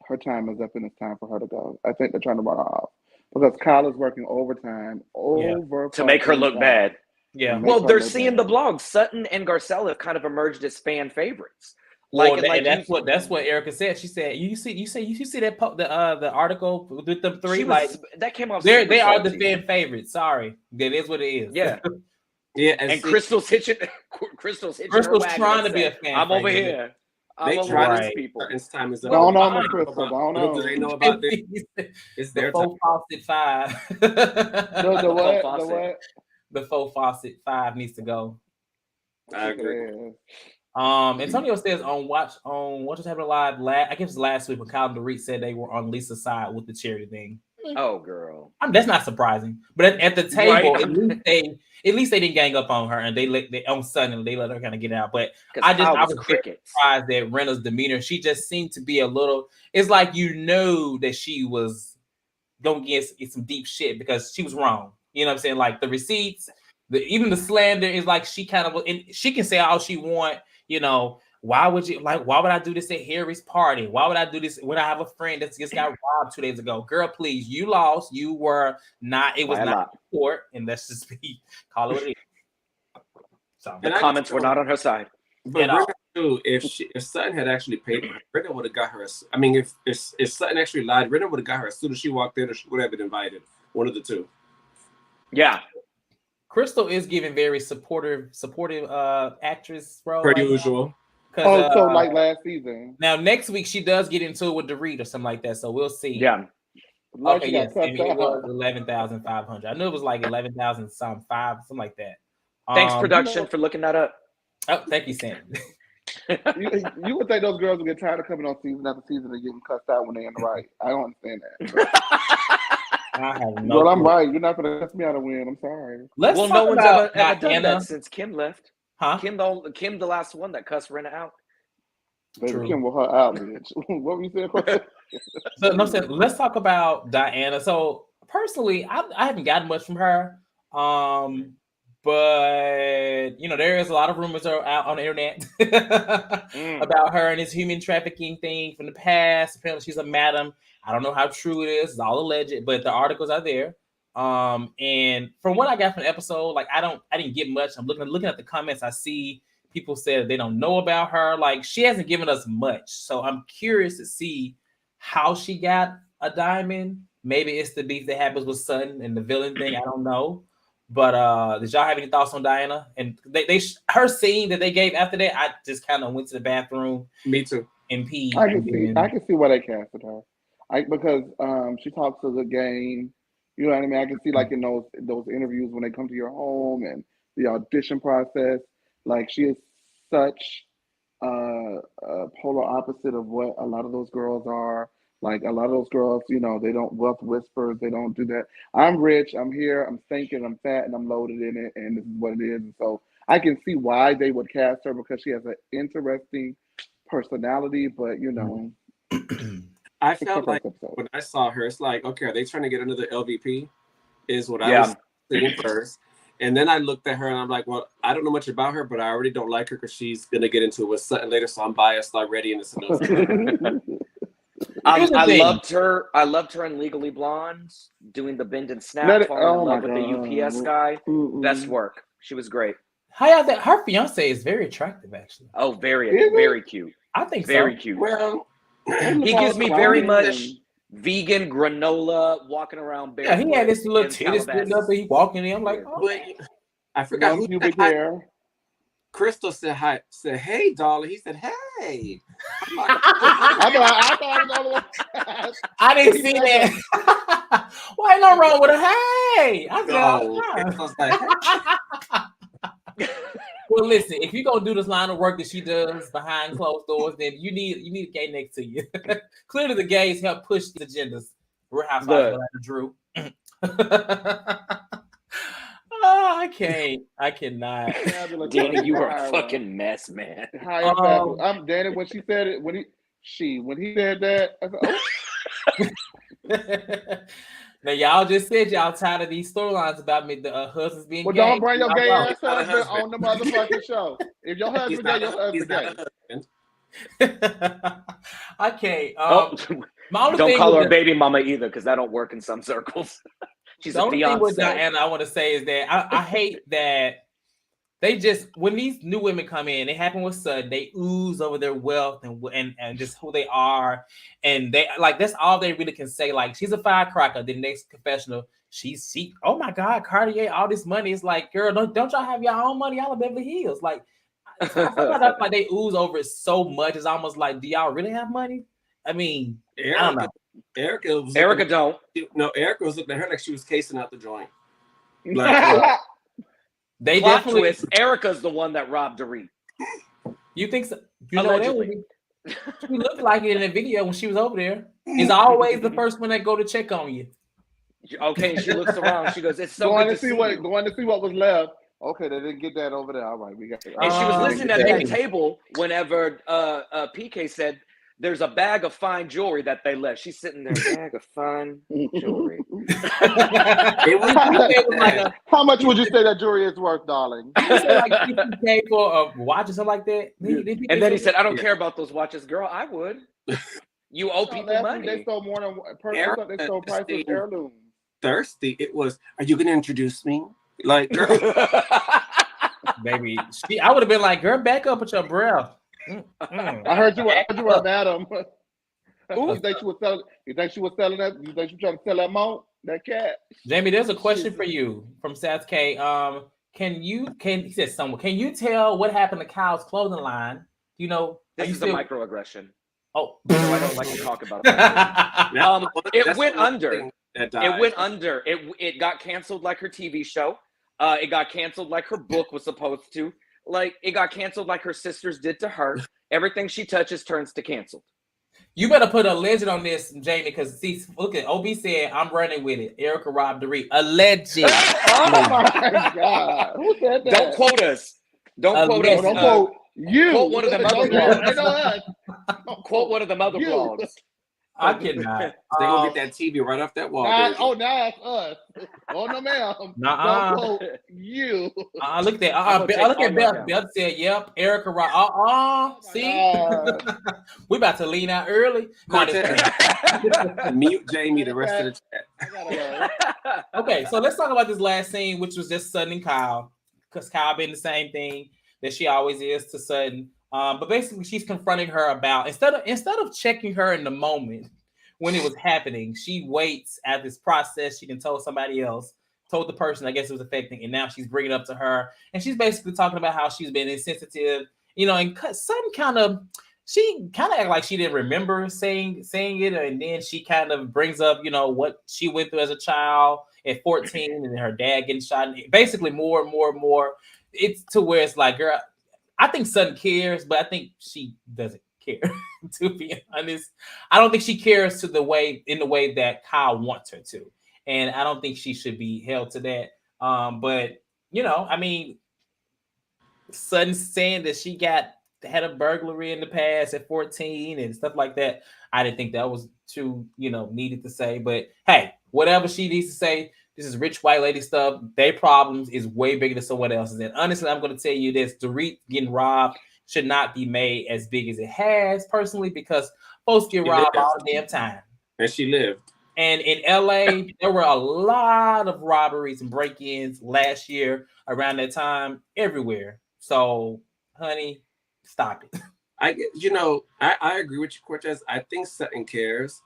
her time is up and it's time for her to go. I think they're trying to run her off because Kyle is working overtime to make her look bad. Yeah. Well, they're seeing the blogs. Sutton and Garcelle have kind of emerged as fan favorites. That's what Erika said. She said, "You see that the article with them three that came off. They are the fan favorites. Sorry, that is what it is. Yeah, yeah. And Crystal's hitching. Crystal's trying to be a fan. I'm over here. They try to people. It's time is up. Don't know, Crystal. Don't know. Do they know about this? It's their faux faucet 5. The what? The faux faucet 5 needs to go. I agree. Antonio says on what just happened live last week when Kyle and Dorit said they were on Lisa's side with the charity thing. Oh, girl, that's not surprising. But at the table, right? At least they didn't gang up on her, and they on Sutton they let her kind of get out. But I was surprised at Rinna's demeanor. She just seemed to be a little. It's like that she was gonna get some deep shit because she was wrong. You know what I'm saying? Like the receipts, even the slander is like she kind of, and she can say all she want. You know, why would I do this at Harry's party? Why would I do this when I have a friend that just got robbed 2 days ago? Girl, please, you lost. You were not, it was not court, and let's just call it what it is. So the comments were not on her side. But Rinna too, if Sutton had actually paid her, Rinna would have got her. I mean, if Sutton actually lied, Rinna would have got her as soon as she walked in, or she would have been invited. One of the two. Yeah. Crystal is giving very supportive actress role. Per usual. So like last season. Now next week she does get into it with Dorit or something like that. So we'll see. Yeah. Okay. Yes. It was 11,500. I knew it was like 11,000 something like that. Thanks, production, for looking that up. Oh, thank you, Sam. you would think those girls would get tired of coming on season after season and getting cussed out when they're in the right. I don't understand that. I have no. Well, I'm right. You're not gonna cuss me out of win. I'm sorry. No one's ever done that since Kim left. Huh? Kim the last one that cussed Rinna out. Baby, Kim was her out, bitch. What were you saying? So let's talk about Diana. So personally, I haven't gotten much from her. But there is a lot of rumors out on the internet about her and this human trafficking thing from the past. Apparently, she's a madam. I don't know how true it is. It's all alleged, but the articles are there. And from what I got from the episode, like I didn't get much. I'm looking at the comments. I see people said they don't know about her. Like she hasn't given us much. So I'm curious to see how she got a diamond. Maybe it's the beef that happens with Sutton and the villain thing. I don't know. But did y'all have any thoughts on Diana? And her scene that they gave after that, I just kind of went to the bathroom. Me too. And peed. I can see why they casted her. Because she talks a good game. You know what I mean? I can see like in those interviews when they come to your home and the audition process, like she is such a polar opposite of what a lot of those girls are. Like a lot of those girls, they don't wealth whispers. They don't do that. I'm rich. I'm here. I'm thinking. I'm fat, and I'm loaded in it. And this is what it is. And so I can see why they would cast her because she has an interesting personality. But I felt like when I saw her, it's like, okay, are they trying to get another LVP? Is what I was thinking first. And then I looked at her and I'm like, well, I don't know much about her, but I already don't like her because she's gonna get into it with Sutton later, so I'm biased already. And it's I loved her. I loved her in Legally Blonde, doing the bend and snap, falling in love with the UPS guy. Best work. She was great. Her fiance is very attractive, actually. Oh, very cute. I think very so. cute. Well, he gives me very much vegan granola walking around barefoot. Yeah, he had this little titty sitting up and he walking in. I'm like, but I forgot who pubic hair. Crystal said hi. Said, "Hey, darling." He said, "Hey." I thought I didn't see that. Why ain't no wrong with a hey? Well, listen, if you're gonna do this line of work that she does behind closed doors, then you need a gay next to you. Clearly, the gays help push the agendas. We're Housewives of Drew. I cannot. Danny, you are a fucking mess, man. I'm Danny. When she said it, when he said that, I said, Now y'all just said y'all tired of these storylines about me, the husbands being gay. Don't bring your gay ass husband on the motherfucking show. If your husband gay, your husband gay. Okay. Don't call her a baby mama either, because that don't work in some circles. She's the only thing with Diana I want to say is that I hate that they just, when these new women come in, it happened with Sutton, they ooze over their wealth and just who they are, and they like that's all they really can say. Like, she's a firecracker. The next confessional, she oh my God, Cartier, all this money. It's like, girl, don't y'all have your own money? Y'all in Beverly Hills. Like, like they ooze over it so much. It's almost like, do y'all really have money? I mean, Erika, I don't know. Erika don't. No, Erika was looking at her like she was casing out the joint. Like, they plot definitely twist. Erika's the one that robbed Dorit. You think so? You allegedly. Know she looked like it in the video when she was over there. It's always the first one that go to check on you. Okay, and she looks around. She goes, "It's so going good to see what going to see what was left." Okay, they didn't get that over there. All right, we got it. And she was listening at that table whenever PK said, "There's a bag of fine jewelry that they left." She's sitting there, bag of fine jewelry. How much would you say that jewelry is worth, darling? Like $50K for a watch or something like that. And then he said, "I don't care about those watches, girl. I would. You owe people money." They stole more than they stole priceless heirlooms. Thirsty. It was, "Are you going to introduce me?" Like, girl. Baby, I would have been like, "Girl, back up with your breath." I heard you were madam. You think she was selling? You think she was selling that? You think she was trying to sell that mount? That cat? Jamie, there's a question for you from South K. He said someone, can you tell what happened to Kyle's clothing line? You know, this is a microaggression. Oh, no, I don't like to talk about it. It went under. It went under. It got canceled like her TV show. It got canceled like her book was supposed to. Like, it got canceled like her sisters did to her. Everything she touches turns to canceled. You better put a legend on this, Jamie, because see, look at OB said, "I'm running with it." Erika robbed Dorit. A legend. Oh my God. Who said that? Don't quote us. Don't quote us. Don't quote you. Quote one of the mother blogs. Quote one of the mother blogs. I cannot. They're gonna get that TV right off that wall. Now it's us. Oh no, ma'am. Don't quote you. Look at that. Look at Beth. Beth said, "Yep, Erika right." See, we about to lean out early. Mute Jamie the rest of the chat. Okay, so let's talk about this last scene, which was just Sutton and Kyle, because Kyle been the same thing that she always is to Sutton. But basically, she's confronting her about instead of checking her in the moment when it was happening, she waits at this process. She then told somebody else, told the person I guess it was affecting, and now she's bringing it up to her, and she's basically talking about how she's been insensitive, and she kind of act like she didn't remember saying it, and then she kind of brings up what she went through as a child at 14, and her dad getting shot. Basically, more and more. It's to where it's like, girl. I think Sutton cares, but I think she doesn't care. To be honest, I don't think she cares in the way that Kyle wants her to, and I don't think she should be held to that. But I mean, Sutton saying that she had a burglary in the past at 14 and stuff like that. I didn't think that was too needed to say. But hey, whatever she needs to say. This is rich white lady stuff. Their problems is way bigger than someone else's. And honestly, I'm going to tell you this: Dorit getting robbed should not be made as big as it has, personally, because folks get robbed all the damn time. And she lived. And in LA, there were a lot of robberies and break-ins last year around that time, everywhere. So, honey, stop it. I agree with you, Cortez. I think Sutton cares.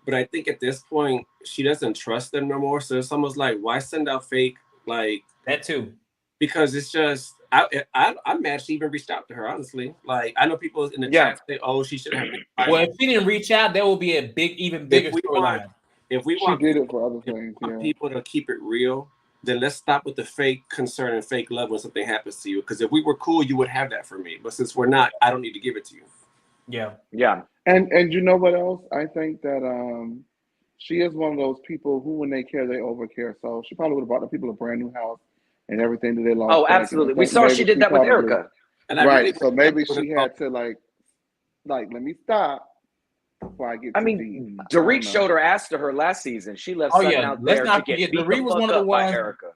But I think at this point, she doesn't trust them no more. So it's almost like, why send out fake? Like that too. Because it's just, I'm mad she even reached out to her, honestly. Like, I know people in the chat say, "Oh, she should have been." Well, if she didn't reach out, there will be a even bigger storyline. If we want she did it for other things, people to keep it real, then let's stop with the fake concern and fake love when something happens to you. Because if we were cool, you would have that for me. But since we're not, I don't need to give it to you. Yeah. And you know what else? I think that she is one of those people who, when they care, they overcare. So she probably would have brought the people a brand new house and everything that they lost. Oh, absolutely. We saw she did that with Erika. Right. So maybe she had to like, let me stop before I get I too mean, deep. Dorit showed her ass to her last season. She left Sutton out Let's there not to get forget, beat Dorit the was fuck one of the up by ones. Erika.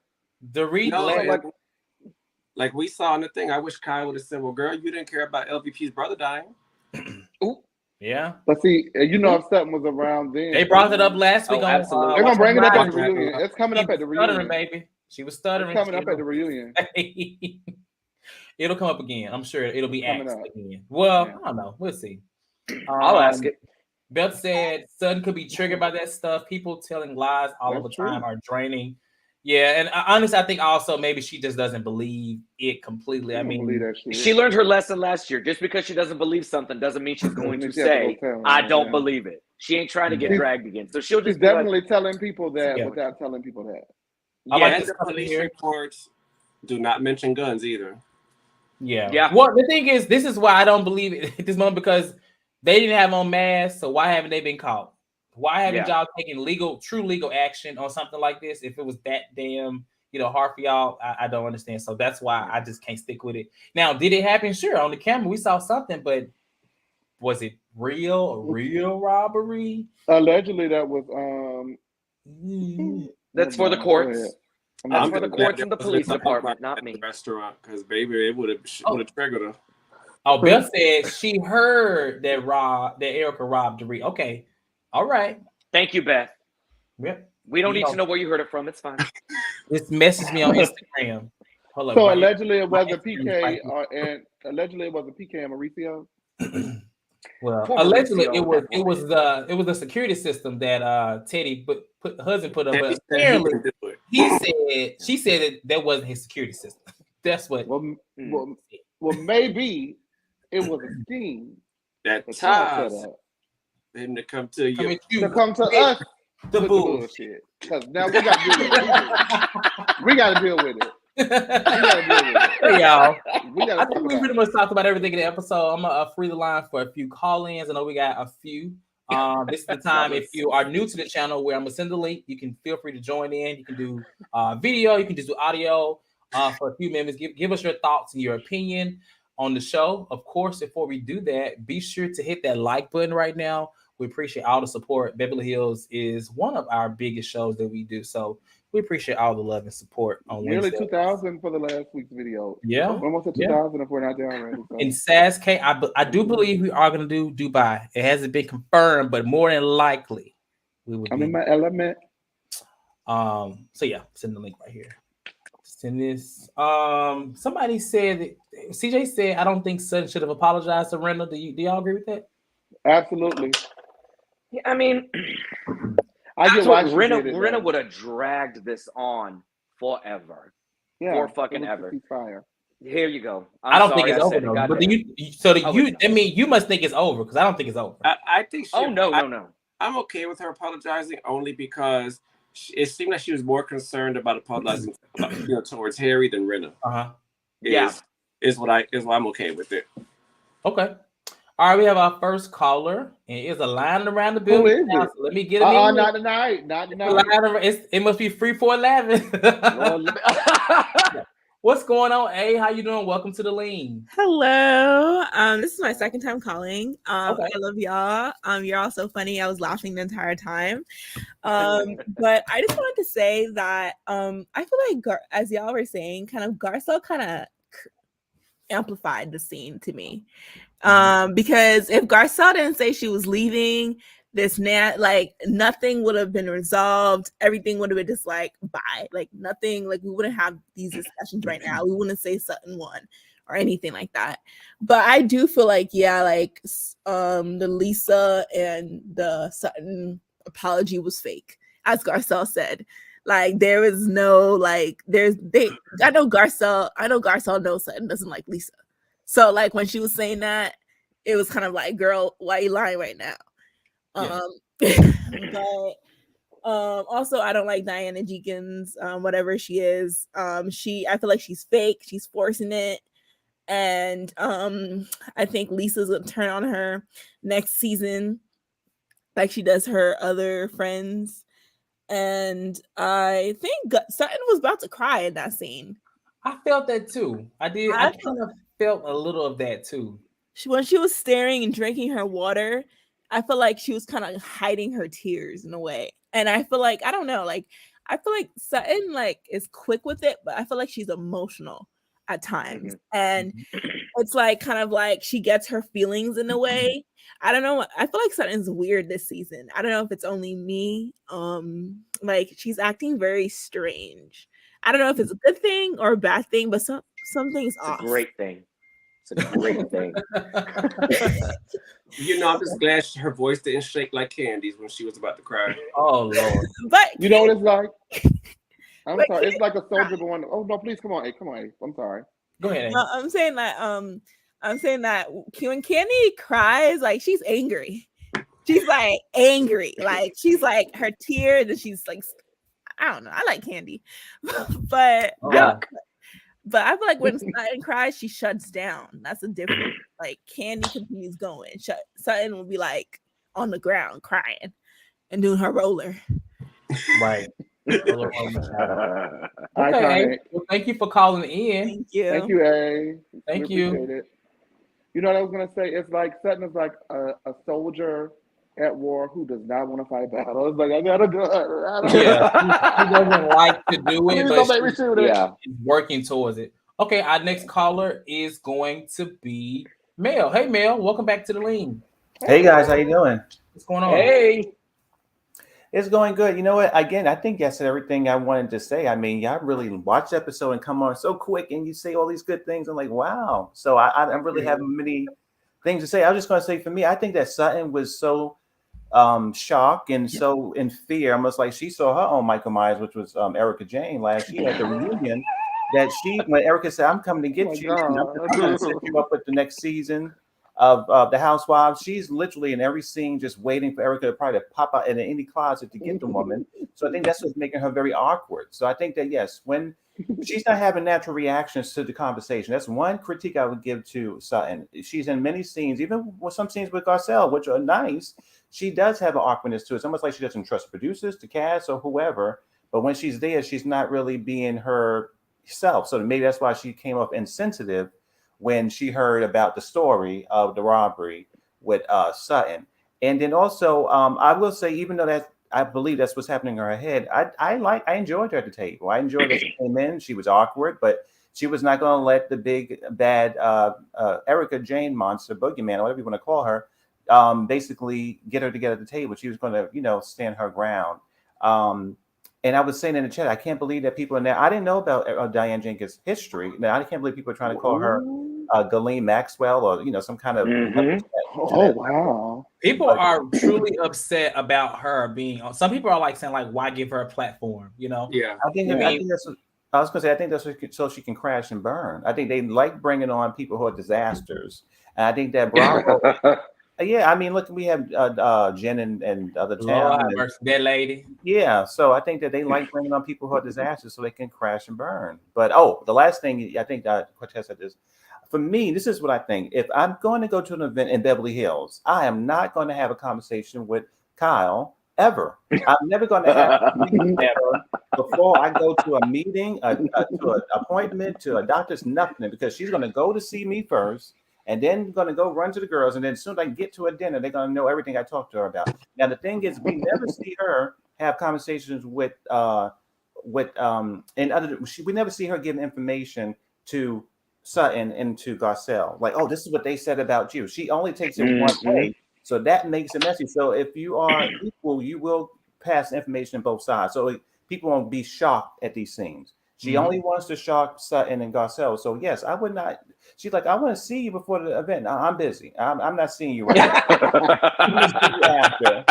Dorit, No, like we saw in the thing. I wish Kyle would have said, "Well, girl, you didn't care about LVP's brother dying." Ooh. Yeah. But see, if Sutton was around then. They brought it up last week. Absolutely. They're gonna bring it up at the reunion. It's coming up at the reunion, baby. She was stuttering. It's coming up at the reunion. It'll come up again. I'm sure it'll be asked again. Well, yeah. I don't know. We'll see. I'll ask it. Beth said Sutton could be triggered by that stuff. People telling lies all of the time are draining. Yeah, and honestly, I think also maybe she just doesn't believe it completely. I mean, she learned her lesson last year. Just because she doesn't believe something doesn't mean she's going to say, "I don't believe it." She ain't trying to get dragged again. So she'll just she's definitely telling people that without telling people that. Yeah, the police reports do not mention guns either. Yeah. Well, the thing is, this is why I don't believe it at this moment, because they didn't have on masks. So why haven't they been caught? Why haven't y'all taken true legal action on something like this? If it was that damn, hard for y'all, I don't understand. So that's why I just can't stick with it. Now, did it happen? Sure, on the camera we saw something, but was it a real robbery? Allegedly, that was that's for the courts. That's for the courts and the police department, not me. Restaurant, because baby, it would have triggered her. Oh, Beth said she heard that Erika robbed Dorit. Okay. All right. Thank you, Beth. Yep. We don't need to know where you heard it from. It's fine. Just message me on Instagram. Hold up, so allegedly it was a PK, and allegedly it was a PK and Mauricio. Well, allegedly it was the security system that Teddy put up. But apparently she said that that wasn't his security system. That's what. Well, maybe it was a scheme that ties him to come to you. To come to us. The bullshit. Because now we got to deal with it. We got to deal with it. Hey, y'all. I think we pretty much talked about everything in the episode. I'm going to free the line for a few call-ins. I know we got a few. This is the time, if you are new to the channel, where I'm going to send the link. You can feel free to join in. You can do video. You can just do audio for a few minutes. Give us your thoughts and your opinion on the show. Of course, before we do that, be sure to hit that like button right now. We appreciate all the support. Beverly Hills is one of our biggest shows that we do. So we appreciate all the love and support on Wednesday. Nearly 2,000 for the last week's video. Yeah. Almost at 2,000 if we're not there already. So. In SASK, I do believe we are going to do Dubai. It hasn't been confirmed, but more than likely we will. I'm in my element. So yeah, send the link right here. Send this. Somebody said that CJ said, I don't think Sutton should have apologized to Rinna. Do y'all agree with that? Absolutely. Yeah, I mean, Rinna would have dragged this on forever. Yeah, for fucking ever. Fire. Here you go. I don't think it's over though. But you must think it's over, because I don't think it's over. I think. No. I'm okay with her apologizing only because it seemed like she was more concerned about apologizing, towards Harry than Rinna. Is what I'm okay with it. Okay. All right, we have our first caller, and it's a line around the building. Now, so let me get him in. Not tonight. Not tonight. It must be free for 11. What's going on, A? How you doing? Welcome to the lean. Hello. This is my second time calling. Okay. I love y'all. You're all so funny. I was laughing the entire time. But I just wanted to say that I feel like, as y'all were saying, Garcelle kind of amplified the scene to me. Because if Garcelle didn't say she was leaving, nothing would have been resolved. Everything would have been just like, bye. Like nothing, like we wouldn't have these discussions right now. We wouldn't say Sutton won or anything like that. But I do feel like, the Lisa and the Sutton apology was fake, as Garcelle said. Like there is no, I know Garcelle knows Sutton doesn't like Lisa. So like when she was saying that, it was kind of like, girl, why are you lying right now? But also I don't like Diana Jenkins, whatever she is. I feel like she's fake, she's forcing it. And I think Lisa's gonna turn on her next season, like she does her other friends. And I think Sutton was about to cry in that scene. I felt that too. I did. I kind of felt a little of that too. When she was staring and drinking her water, I feel like she was kind of hiding her tears in a way. And I feel like, I don't know, like, I feel like Sutton like is quick with it, but I feel like she's emotional at times. And it's like kind of like she gets her feelings in a way. I don't know. I feel like Sutton's weird this season. I don't know if it's only me. Like she's acting very strange. I don't know if it's a good thing or a bad thing, but something's off. It's a great thing. It's a great thing. I'm just glad her voice didn't shake like Candy's when she was about to cry. Oh Lord! But you know what it's like? I'm sorry. It's like a soldier going. Oh no! Please come on, hey, come on. Hey. I'm sorry. Go ahead. No, I'm saying that when Candy cries, like she's angry. She's like angry. Like she's like her tears, and she's like, I don't know. I like Candy, but But I feel like when Sutton cries, she shuts down. That's a difference. Like Candy continues going. Sutton will be like on the ground crying and doing her roller. Right. Okay. Well, thank you for calling in. Thank you. Thank you, A. Thank you. It. You know what I was gonna say? It's like Sutton is like a soldier at war who does not want to fight battles. Like I gotta go. Yeah, she doesn't like to do it, but she's working towards it. Okay, our next caller is going to be Mel. Hey, Mel, welcome back to the lean. Hey guys, how you doing? What's going on? Hey, it's going good. You know what? Again, I think I said everything I wanted to say. I mean, y'all really watch the episode and come on so quick, and you say all these good things. I'm like, wow. So I really have many things to say. I was just going to say, for me, I think that Sutton was so shocked and so in fear, almost like she saw her own Michael Myers, which was Erika Jayne last year at the reunion. That when Erika said, "I'm coming to get you, and I'm going to set you up with the next season of the Housewives," she's literally in every scene just waiting for Erika to probably pop out in any closet to get the woman. So I think that's what's making her very awkward. So I think that yes, when she's not having natural reactions to the conversation, that's one critique I would give to Sutton. She's in many scenes, even with some scenes with Garcelle, which are nice. She does have an awkwardness to it. It's almost like she doesn't trust producers, the cast, or whoever. But when she's there, she's not really being herself. So maybe that's why she came off insensitive when she heard about the story of the robbery with Sutton. And then also, I will say, even though I believe that's what's happening in her head, I enjoyed her at the table. I enjoyed that she came in. She was awkward, but she was not going to let the big bad Erika Jayne monster, boogeyman, or whatever you want to call her, basically get her together at the table. She was going to, stand her ground. And I was saying in the chat, I can't believe that people in there. I didn't know about Diane Jenkins' history. Now, I can't believe people are trying to call her Ghislaine Maxwell or some kind of. Oh wow! People are truly upset about her being. Some people are saying why give her a platform? Yeah. I think that's. I was going to say I think that's so she can crash and burn. I think they like bringing on people who are disasters, and I think that Bravo. Yeah, I mean, look, we have Jen and other channels. That lady. Yeah, so I think that they like bringing on people who are disasters so they can crash and burn. But the last thing I think Cortez said this. For me, this is what I think. If I'm going to go to an event in Beverly Hills, I am not going to have a conversation with Kyle ever. I'm never going to have a meeting ever before I go to a meeting, to an appointment, to a doctor's, nothing, because she's going to go to see me first. And then going to go run to the girls, and then as soon as I get to a dinner, they're going to know everything I talked to her about. Now the thing is, we never see her have conversations with and other. We never see her giving information to Sutton and to Garcelle, like, oh, this is what they said about you. She only takes it one way, so that makes it messy. So if you are equal, you will pass information on both sides, so people won't be shocked at these scenes. She only wants to shock Sutton and Garcelle. So yes, I would not. She's like, I want to see you before the event. I'm busy. I'm not seeing you right now. After,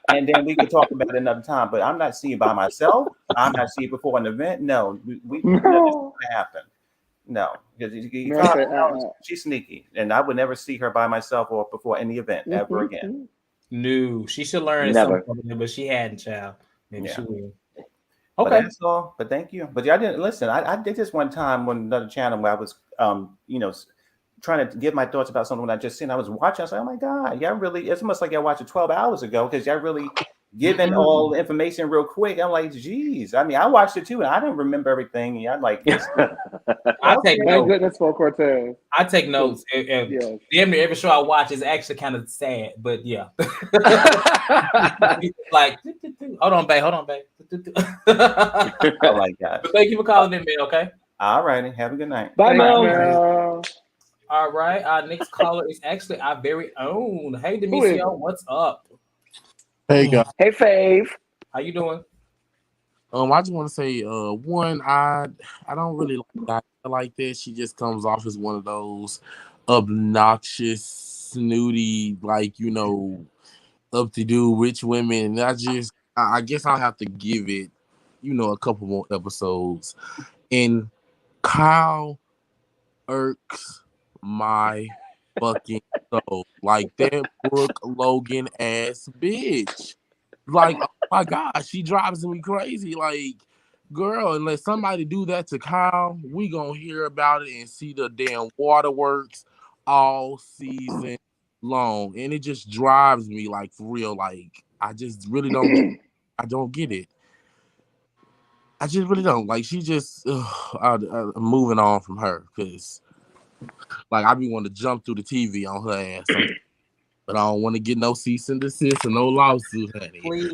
and then we can talk about it another time. But I'm not seeing you by myself. I'm not seeing you before an event. No, that's not going to happen. No, because she's sneaky, and I would never see her by myself or before any event ever again. No, she should learn something, but she hadn't, child. Maybe she will. Okay, but that's all. But thank you. But I didn't listen. I did this one time on another channel where I was, trying to give my thoughts about something I just seen. I was watching. I was like, oh my God, y'all really? It's almost like y'all watched it 12 hours ago because y'all really giving all the information real quick. I'm like, geez. I mean, I watched it too, and I didn't remember everything. And I'm like, I take thank notes. goodness for Cortez. I take notes. Damn near every show I watch is actually kind of sad, but yeah. Like, hold on, babe. I like that. But thank you for calling in, man. Okay. All righty. Have a good night. Bye, Mel. All right. Our next caller is actually our very own. Hey, Demisio, what's up? Hey, guys. Hey, Fave. How you doing? I just want to say, one, I don't really like her like that. She just comes off as one of those obnoxious, snooty, like, you know, up to do rich women. I guess I'll have to give it, you know, a couple more episodes. And Kyle irks my fucking soul. Like that Brooke Logan ass bitch. Like, oh my God, she drives me crazy. Like, girl, unless somebody do that to Kyle, we gonna hear about it and see the damn waterworks all season long. And it just drives me, like, for real. Like, I just really don't I don't get it. I just really don't. Like, she just I'm moving on from her, because like I be wanting to jump through the TV on her ass sometimes. But I don't want to get no cease and desist or no lawsuit, honey. Please.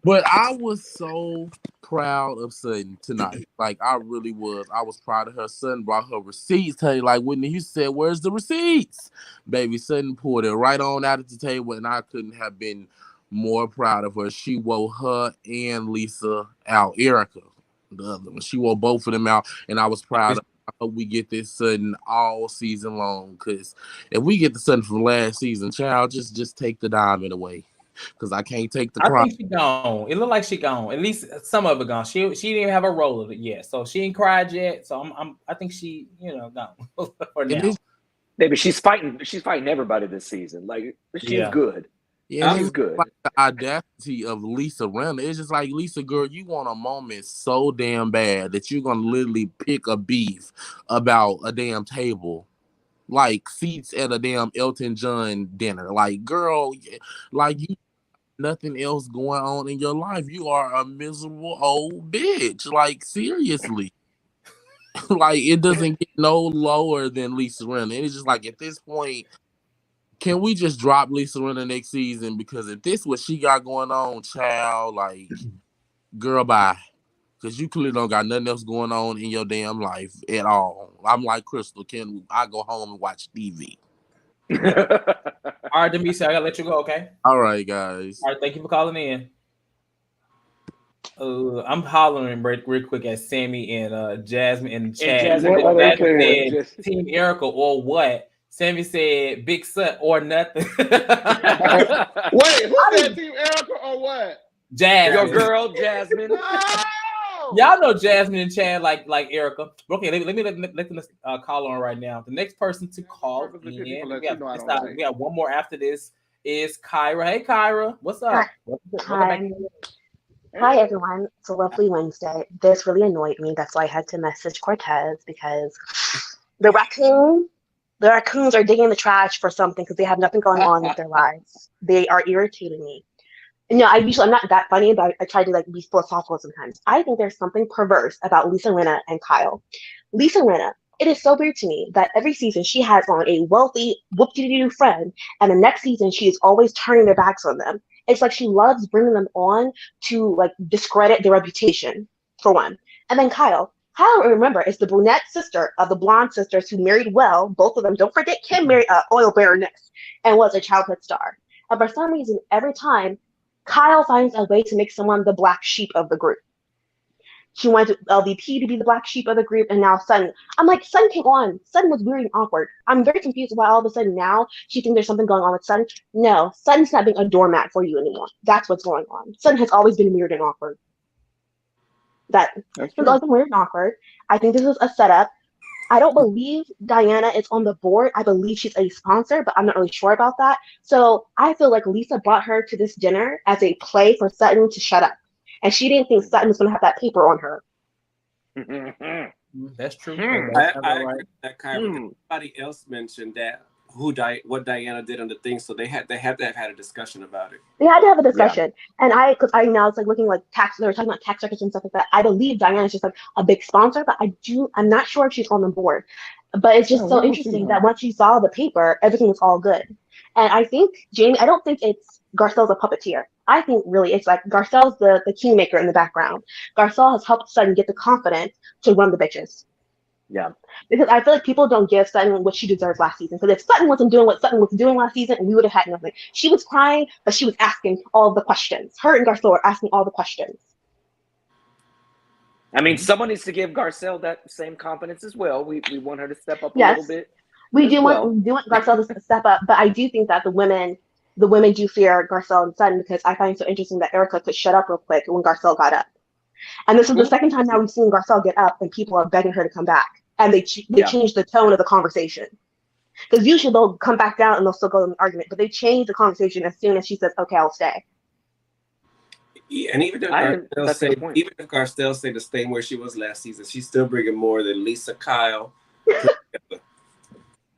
But I was so proud of Sutton tonight. Like, I really was. I was proud of her. Sutton brought her receipts. Honey. Like, Whitney, you said, where's the receipts? Baby, Sutton pulled it right on out at the table, and I couldn't have been more proud of her. She wore her and Lisa out. Erika, the other one. She wore both of them out, and I was proud of her. I hope we get this Sutton all season long, because if we get the Sutton from last season, child, just take the diamond away, because I can't take the cry. I think she gone. It looked like she gone. At least some of it gone. She didn't even have a role of it yet, so she ain't cried yet. So I think she, you know, gone for now. Maybe she's fighting everybody this season. Like, she's good. Yeah, she's good. Like the audacity of Lisa Rinna. It's just like, Lisa, girl, you want a moment so damn bad that you're gonna literally pick a beef about a damn table, like seats at a damn Elton John dinner. Like, girl, like, you nothing else going on in your life. You are a miserable old bitch. Like, seriously. Like, it doesn't get no lower than Lisa Rinna. And it's just like, at this point, can we just drop Lisa Rinna next season? Because if this what she got going on, child, like, girl, bye. Because you clearly don't got nothing else going on in your damn life at all. I'm like Crystal. Can I go home and watch TV? All right, Demisio, I gotta let you go, okay? All right, guys. All right, thank you for calling in. I'm hollering real quick at Sammy and Jasmine and Chad. Jasmine said Team Erika or what? Sammy said Big Sut or nothing. Wait, who said Team Erika or what? Jasmine. Your girl, Jasmine. Y'all know Jasmine and Chad like Erika. Okay, let me call on right now. The next person to call in, we have one more after this, is Kyra. Hey, Kyra, what's up? Hi, everyone. It's a lovely Wednesday. This really annoyed me. That's why I had to message Cortez, because the raccoons are digging the trash for something because they have nothing going on with their lives. They are irritating me. And, I'm not that funny, but I try to be philosophical sometimes. I think there's something perverse about Lisa Rinna and Kyle. Lisa Rinna, it is so weird to me that every season she has on a wealthy, whoop-de-doo friend, and the next season she is always turning their backs on them. It's like she loves bringing them on to discredit their reputation, for one. And then Kyle, remember, is the brunette sister of the blonde sisters who married well. Both of them, don't forget, Kim married oil baroness and was a childhood star. And for some reason, every time, Kyle finds a way to make someone the black sheep of the group. She wanted LVP to be the black sheep of the group, and now Sutton. I'm like, Sutton came on. Sutton was weird and awkward. I'm very confused why all of a sudden now she thinks there's something going on with Sutton. No, Sutton's not being a doormat for you anymore. That's what's going on. Sutton has always been weird and awkward. That's always been weird and awkward. I think this is a setup. I don't believe Diana is on the board. I believe she's a sponsor, but I'm not really sure about that. So I feel like Lisa brought her to this dinner as a play for Sutton to shut up. And she didn't think Sutton was going to have that paper on her. That's true. I agree with that, Kyra. Somebody else mentioned that what Diana did on the thing, so they had to have had a discussion about it. They had to have a discussion, and because I now it's like looking like tax. They were talking about tax records and stuff like that. I believe Diana's just like a big sponsor, but I'm not sure if she's on the board. But it's just so interesting that once you saw the paper, everything was all good. And I think Jayne, I don't think it's Garcelle's a puppeteer. I think really it's like Garcelle's the kingmaker in the background. Garcelle has helped Sutton get the confidence to run the bitches. Yeah. Because I feel like people don't give Sutton what she deserved last season. Because if Sutton wasn't doing what Sutton was doing last season, we would have had nothing. She was crying, but she was asking all the questions. Her and Garcelle were asking all the questions. I mean, someone needs to give Garcelle that same confidence as well. We want her to step up a little bit. We do want Garcelle to step up, but I do think that the women do fear Garcelle and Sutton, because I find it so interesting that Erika could shut up real quick when Garcelle got up. And this is the second time now we've seen Garcelle get up and people are begging her to come back. And they changed the tone of the conversation. Because usually they'll come back down and they'll still go in the argument, but they changed the conversation as soon as she says, okay, I'll stay. Yeah, and even if Garcelle stayed to stay where she was last season, she's still bringing more than Lisa, Kyle.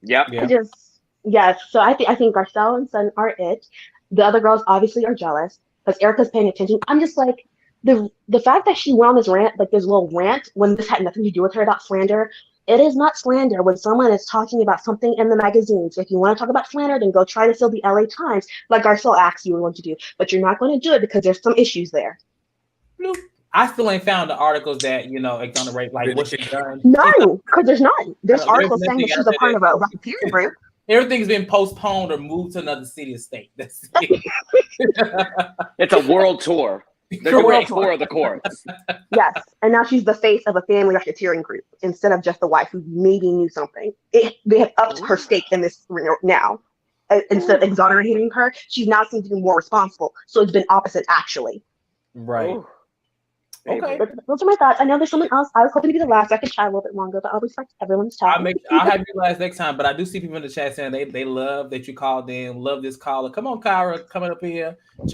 Yeah. So I think Garcelle and Sutton are it. The other girls obviously are jealous because Erika's paying attention. I'm just like, the fact that she went on this rant, like this little rant, when this had nothing to do with her about slander, it is not slander when someone is talking about something in the magazines. If you want to talk about slander, then go try to fill the LA Times, like Garcelle asked you to do. But you're not going to do it because there's some issues there. I still ain't found the articles that, exonerate like what she's done. No, because there's none. There's articles saying that she's a part of a racketeering group. Everything's been postponed or moved to another city or state. That's it. It's a world tour. They're doing a tour of the courts. Yes, and now she's the face of a family racketeering group instead of just the wife who maybe knew something. They have upped her stake in this now. Instead of exonerating her, she's now seems to be more responsible. So it's been opposite, actually. Right. Ooh. Okay. But those are my thoughts. I know there's someone else. I was hoping to be the last. I could chat a little bit longer, but I'll respect everyone's time. I'll have you last next time. But I do see people in the chat saying they love that you called in. Love this caller. Come on, Kyra, coming up here. Is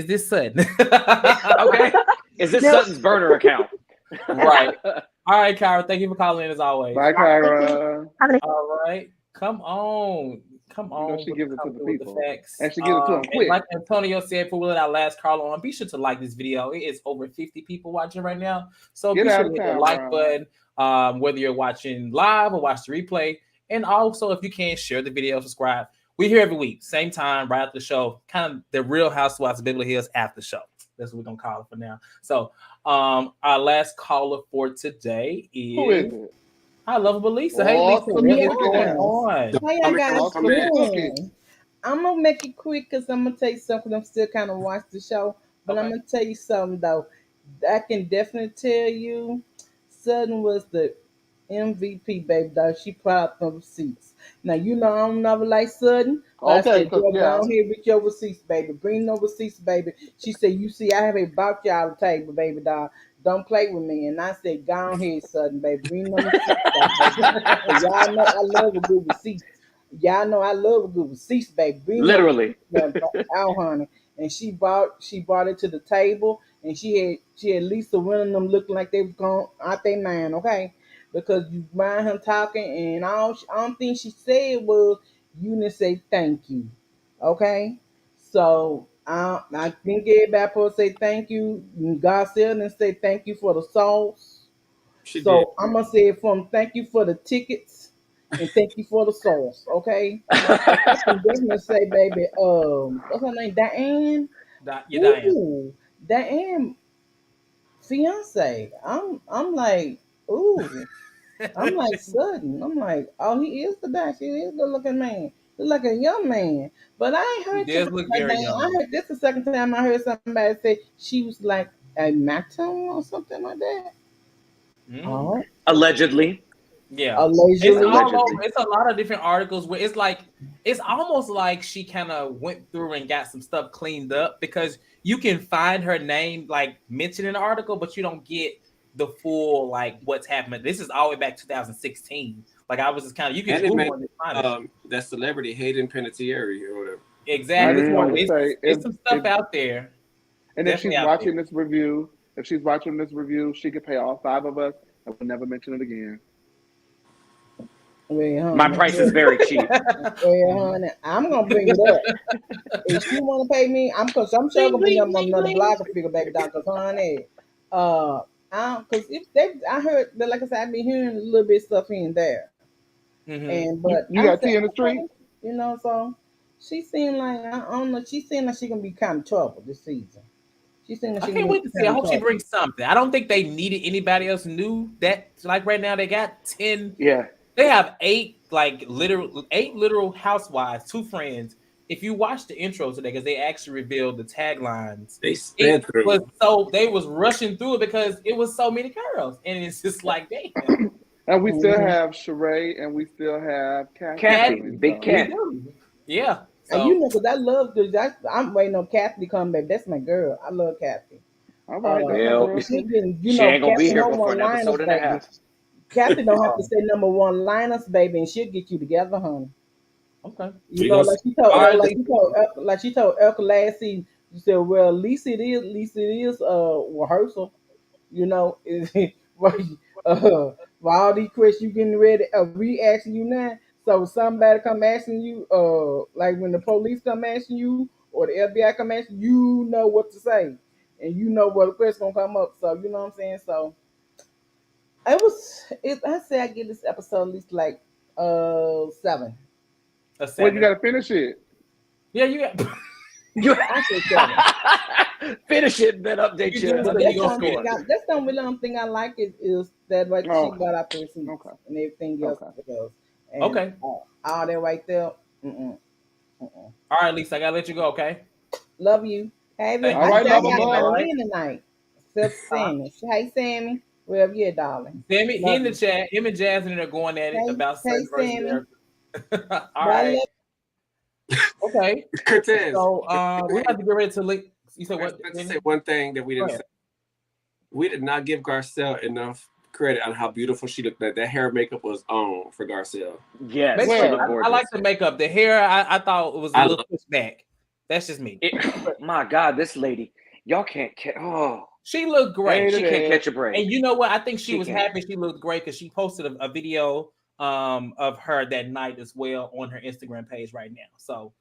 this Sutton? Okay. Is this Sutton's burner account? Right. All right, Kyra. Thank you for calling in as always. Bye, Kyra. All right. Come on. She gives it to the people. The facts. And she gives it to them quick. Like Antonio said, for our last caller on, be sure to like this video. It is over 50 people watching right now. So be sure to hit the like button, whether you're watching live or watch the replay. And also, if you can, share the video, subscribe. We're here every week, same time, right after the show. Kind of the Real Housewives of Beverly Hills after show. That's what we're going to call it for now. So our last caller for today is... Who is it? I love Lisa. Hey, Lisa, what's going on? How y'all guys doing? I'm going to make it quick because I'm going to tell you something. I'm still kind of watching the show. But I'm going to tell you something, though. I can definitely tell you Sutton was the MVP, baby, though. She proud of them receipts. Now, I don't never like Sutton. I said, go down here with your receipts, baby. Bring no receipts, baby. She said, you see, I have a voucher y'all the table, baby, dog. Don't play with me. And I said, go on here, Sutton, baby. Bring no receipts, baby. Y'all know I love a good receipt. Y'all know I love a good receipts, baby. Bring literally. Out, honey. And she brought it to the table, and she had Lisa winning them looking like they were going out their mind, okay? Because you mind him talking, and I don't think she said was you didn't say thank you, okay? So I think everybody supposed to say thank you. Garcelle didn't say thank you for the sauce. I'm gonna say it from thank you for the tickets and thank you for the sauce, okay? I can definitely say, baby, what's her name? Diane. Diane. Diane, fiance. I'm like, ooh. I'm like Sutton. I'm like, oh, he is the best. He is a good looking man. He's like a young man. But I ain't heard this. I heard this the second time I heard somebody say she was like a matum or something like that. Mm. Allegedly. Yeah. Allegedly. It's a lot of different articles where it's almost like she kind of went through and got some stuff cleaned up, because you can find her name like mentioned in the article, but you don't get the full like what's happening. This is all the way back 2016. Like I was just kind of, you can Google that celebrity Hayden Panettiere or whatever. Exactly. It's some stuff out there. And if she's watching this review, she could pay all 5 of us and we'll never mention it again. Well, honey, My price is very cheap. Well, honey, I'm gonna bring it up. If you want to pay me, cause I'm sure gonna bring up another blogger figure, baby doll. Cause honey, cause I heard that, like I said, I've been hearing a little bit stuff here and there, and but you got tea in the street, you know. So she seemed like I don't know. She seemed like she gonna be kind of trouble this season. She seemed like I can't wait to see. I hope she brings something. I don't think they needed anybody else new. That like right now they got 10. Yeah. They have 8 literal housewives, 2 friends. If you watch the intro today, because they actually revealed the taglines, they sped through. They was rushing through it because it was so many girls, and it's just like damn. And we still have Sheree, and we still have Kathy, Big Cat. Yeah. So. And you know, because I love, I'm waiting on Kathy to come back. That's my girl. I love Kathy. All right. She ain't going to be here before an episode and a half. Kathy don't have to say number 1 liners, baby, and she'll get you together, honey. Okay. You know, like she told Erika last season, she said, well, at least it is rehearsal. You know, for all these questions you getting ready, we asking you now. So somebody come asking you, like when the police come asking you or the FBI come asking you, know what to say. And you know what the question gonna come up. So you know what I'm saying? So I say I give this episode at least like 7. Well, you gotta finish it. Yeah, you got I said 7. Finish it, then update you. That's the only thing I like is that what she got out there and everything else. And okay. All that right there. All right, Lisa, I gotta let you go. Okay. Love you. Hey, all right, love you tonight. Except Sammy. Hey, Sammy. Wherever you, darling. Sammy, he in the chat. Him and Jasmine are going at it about certain versions. All right. Okay. Cortez. So we have to get ready to link. You said what? Let's say one thing that we didn't say. We did not give Garcelle enough credit on how beautiful she looked. That hair makeup was on for Garcelle. Yes, I like the makeup. The hair, I thought it was a little pushback. That's just me. My God, this lady, y'all can't catch. She looked great. She can't catch a break. And you know what? I think she was happy. She looked great because she posted a video of her that night as well on her Instagram page right now. So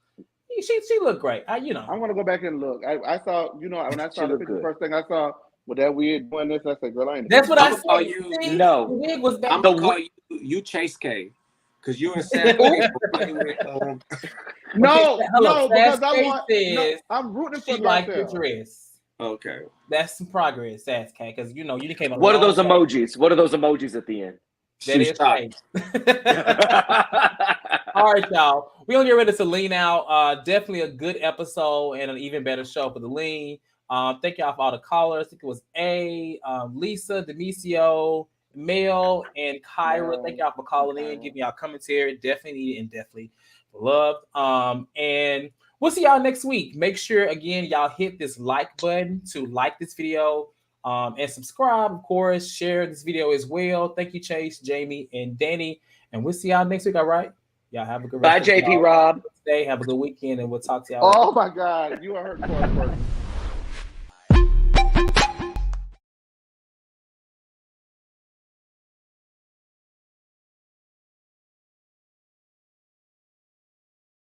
she looked greig I'm gonna go back and look. I saw, when I saw the picture, first thing I saw with that wig doing this, I said, girl, I ain't. That's what I said. No, the wig was that. I'm gonna call you Chase K, because you and Sam. No, because I'm rooting for she like the dress. Okay, that's some progress, Sass K, because you came. What are those emojis? What are those emojis at the end? That is right. All right, y'all. We're gonna get ready to lean out. Definitely a good episode and an even better show for the lean. Thank y'all for all the callers. I think it was Lisa, Demisio, Mel, and Kyra. Thank y'all for calling in, giving y'all commentary. Definitely needed and definitely loved. And we'll see y'all next week. Make sure again y'all hit this like button to like this video. And subscribe, of course. Share this video as well. Thank you, Chase, Jamie, and Danny. And we'll see y'all next week. All right. Y'all have a good rest. Bye, JP Rob. Stay. Have a good weekend, and we'll talk to y'all. Oh my God, you are hurting for us.